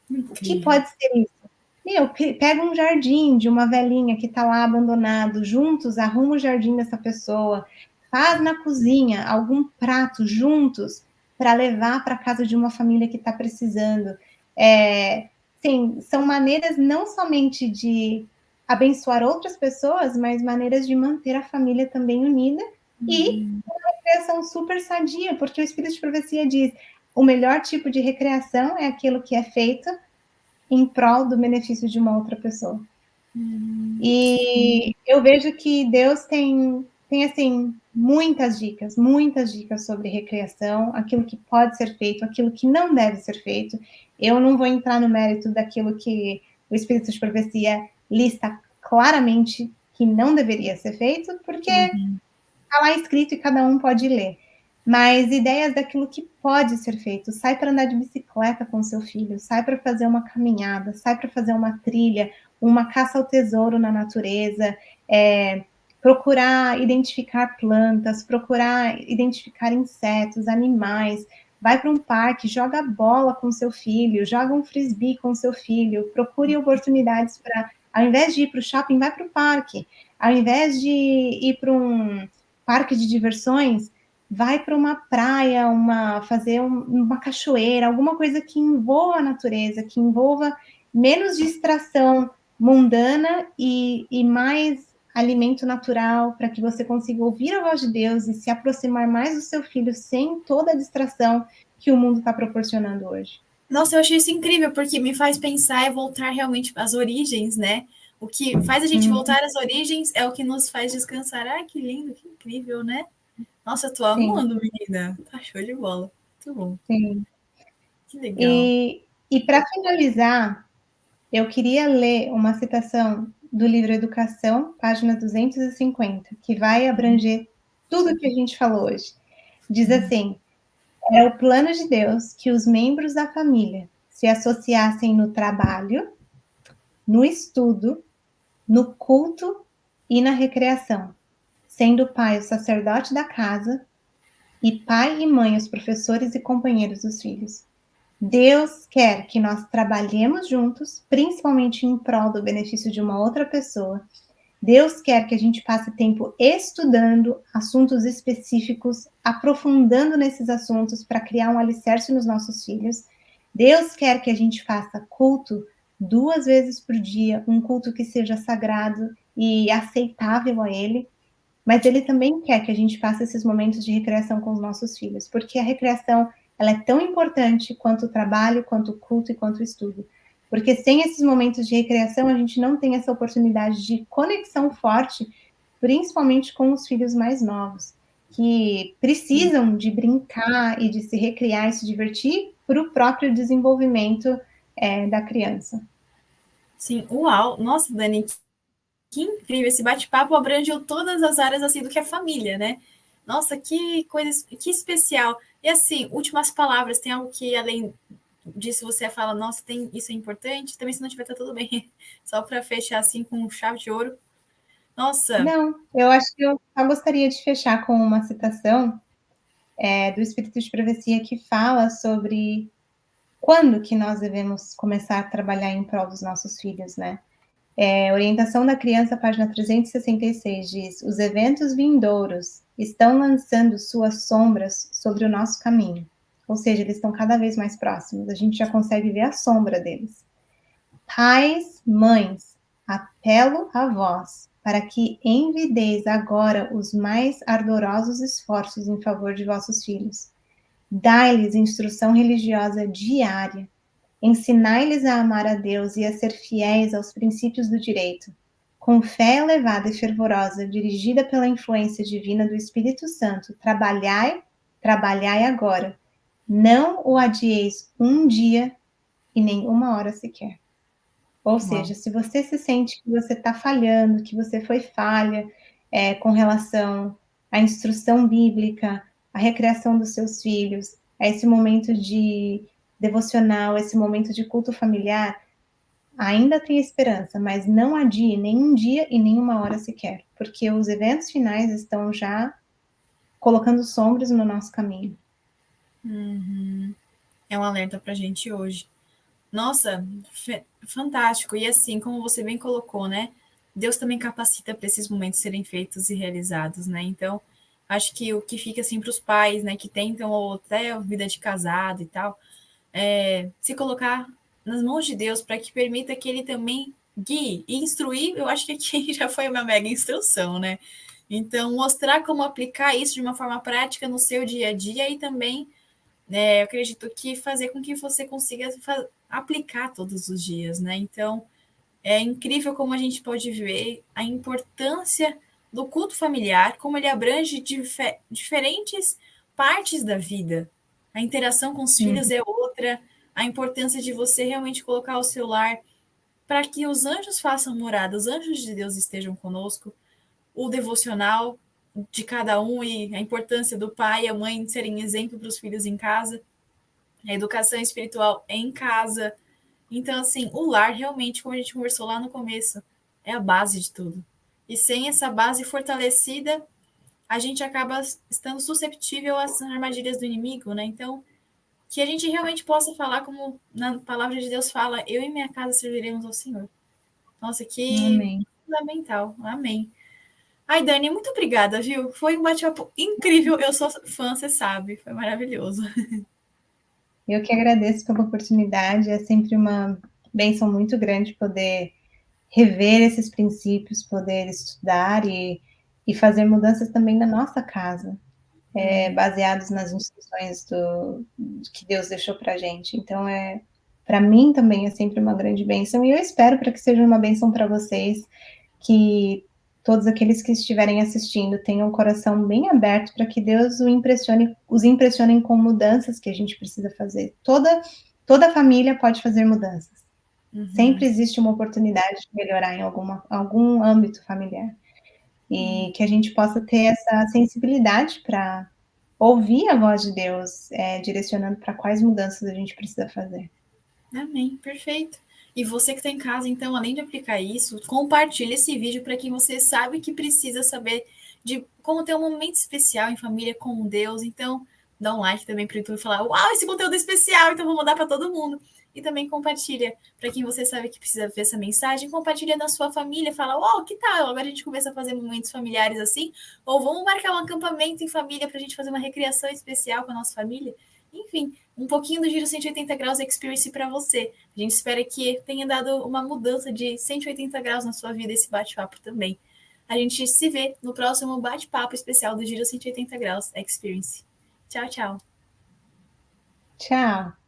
O que pode ser isso? Pega um jardim de uma velhinha que está lá abandonado, juntos, arruma o jardim dessa pessoa, faz na cozinha algum prato juntos para levar para casa de uma família que está precisando. sim, são maneiras não somente de abençoar outras pessoas, mas maneiras de manter a família também unida e uma recreação super sadia, porque o Espírito de Profecia diz: o melhor tipo de recreação é aquilo que é feito em prol do benefício de uma outra pessoa. E eu vejo que Deus tem assim, muitas dicas sobre recreação, aquilo que pode ser feito, aquilo que não deve ser feito. Eu não vou entrar no mérito daquilo que o Espírito de Profecia lista claramente que não deveria ser feito, porque está lá escrito e cada um pode ler. Mas ideias daquilo que pode ser feito. Sai para andar de bicicleta com seu filho, sai para fazer uma caminhada, sai para fazer uma trilha, uma caça ao tesouro na natureza, procurar identificar plantas, procurar identificar insetos, animais, vai para um parque, joga bola com seu filho, joga um frisbee com seu filho, procure oportunidades para, ao invés de ir para o shopping, vai para o parque, ao invés de ir para um parque de diversões, vai para uma praia, fazer uma cachoeira, alguma coisa que envolva a natureza, que envolva menos distração mundana e mais alimento natural, para que você consiga ouvir a voz de Deus e se aproximar mais do seu filho sem toda a distração que o mundo está proporcionando hoje. Nossa, eu achei isso incrível, porque me faz pensar e voltar realmente às origens, né? O que faz a gente voltar às origens é o que nos faz descansar. Ah, que lindo, que incrível, né? Nossa, eu tô amando, menina. Tá show de bola. Muito bom. Sim. Que legal. E para finalizar, eu queria ler uma citação do livro Educação, página 250, que vai abranger tudo que a gente falou hoje. Diz assim: é o plano de Deus que os membros da família se associassem no trabalho, no estudo, no culto e na recreação, sendo o pai o sacerdote da casa e pai e mãe os professores e companheiros dos filhos. Deus quer que nós trabalhemos juntos, principalmente em prol do benefício de uma outra pessoa. Deus quer que a gente passe tempo estudando assuntos específicos, aprofundando nesses assuntos para criar um alicerce nos nossos filhos. Deus quer que a gente faça culto 2 vezes por dia, um culto que seja sagrado e aceitável a Ele. Mas Ele também quer que a gente faça esses momentos de recreação com os nossos filhos, porque a recreação ela é tão importante quanto o trabalho, quanto o culto e quanto o estudo. Porque sem esses momentos de recreação, a gente não tem essa oportunidade de conexão forte, principalmente com os filhos mais novos, que precisam de brincar e de se recriar e se divertir para o próprio desenvolvimento da criança. Sim, uau. Nossa, Dani, que incrível. Esse bate-papo abrangeu todas as áreas assim do que é família, né? Nossa, que coisa, que especial. E assim, últimas palavras, tem algo que além disso você fala, nossa, tem isso é importante, também se não tiver tá tudo bem. Só para fechar assim com chave de ouro. Nossa, Não, eu acho que eu só gostaria de fechar com uma citação do Espírito de Profecia que fala sobre quando que nós devemos começar a trabalhar em prol dos nossos filhos, né? Orientação da Criança, página 366, diz: os eventos vindouros estão lançando suas sombras sobre o nosso caminho. Ou seja, eles estão cada vez mais próximos, a gente já consegue ver a sombra deles. Pais, mães, apelo a vós, para que envideis agora os mais ardorosos esforços em favor de vossos filhos. Dai-lhes instrução religiosa diária, ensinai-lhes a amar a Deus e a ser fiéis aos princípios do direito. Com fé elevada e fervorosa, dirigida pela influência divina do Espírito Santo, trabalhai agora. Não o adieis um dia e nem uma hora sequer. Ou seja, se você se sente que você está falhando, que você foi falha com relação à instrução bíblica, à recreação dos seus filhos, a esse momento de devocional, esse momento de culto familiar, ainda tem esperança, mas não adie nem um dia e nem uma hora sequer, porque os eventos finais estão já colocando sombras no nosso caminho. é um alerta para a gente hoje. Nossa, fantástico. E assim, como você bem colocou, né? Deus também capacita para esses momentos serem feitos e realizados, né? Então, acho que o que fica assim para os pais, né, que tentam ou até a vida de casado e tal, se colocar nas mãos de Deus para que permita que ele também guie e instruir. Eu acho que aqui já foi uma mega instrução, né? Então, mostrar como aplicar isso de uma forma prática no seu dia a dia e também, eu acredito que fazer com que você consiga aplicar todos os dias, né? Então, é incrível como a gente pode ver a importância do culto familiar, como ele abrange diferentes partes da vida. A interação com os filhos Uhum. é outra, a importância de você realmente colocar o seu lar para que os anjos façam morada, os anjos de Deus estejam conosco, o devocional de cada um e a importância do pai e a mãe serem exemplo para os filhos em casa, a educação espiritual em casa. Então, assim, o lar realmente, como a gente conversou lá no começo, é a base de tudo. E sem essa base fortalecida, a gente acaba estando susceptível às armadilhas do inimigo, né? Então, que a gente realmente possa falar como na palavra de Deus fala, eu e minha casa serviremos ao Senhor. Nossa, que Amém. fundamental. Amém. Ai, Dani, muito obrigada, viu? Foi um bate-papo incrível. Eu sou fã, você sabe. Foi maravilhoso. Eu que agradeço pela oportunidade, é sempre uma bênção muito grande poder rever esses princípios, poder estudar e fazer mudanças também na nossa casa, baseados nas instruções que Deus deixou para a gente. Então, para mim também é sempre uma grande bênção, e eu espero para que seja uma bênção para vocês, que todos aqueles que estiverem assistindo tenham o coração bem aberto para que Deus os impressionem com mudanças que a gente precisa fazer. Toda família pode fazer mudanças. Uhum. Sempre existe uma oportunidade de melhorar em algum âmbito familiar. E que a gente possa ter essa sensibilidade para ouvir a voz de Deus, direcionando para quais mudanças a gente precisa fazer. Amém, perfeito. E você que está em casa, então, além de aplicar isso, compartilhe esse vídeo para quem você sabe que precisa saber de como ter um momento especial em família com Deus. Então, dá um like também para o YouTube falar: Uau, esse conteúdo é especial, então vou mandar para todo mundo. E também compartilha para quem você sabe que precisa ver essa mensagem. Compartilha na sua família, fala: Uau, que tal? Agora a gente começa a fazer momentos familiares assim. Ou vamos marcar um acampamento em família para a gente fazer uma recriação especial com a nossa família. Enfim, um pouquinho do Giro 180 Graus Experience para você. A gente espera que tenha dado uma mudança de 180 graus na sua vida esse bate-papo também. A gente se vê no próximo bate-papo especial do Giro 180 Graus Experience. Tchau, tchau. Tchau.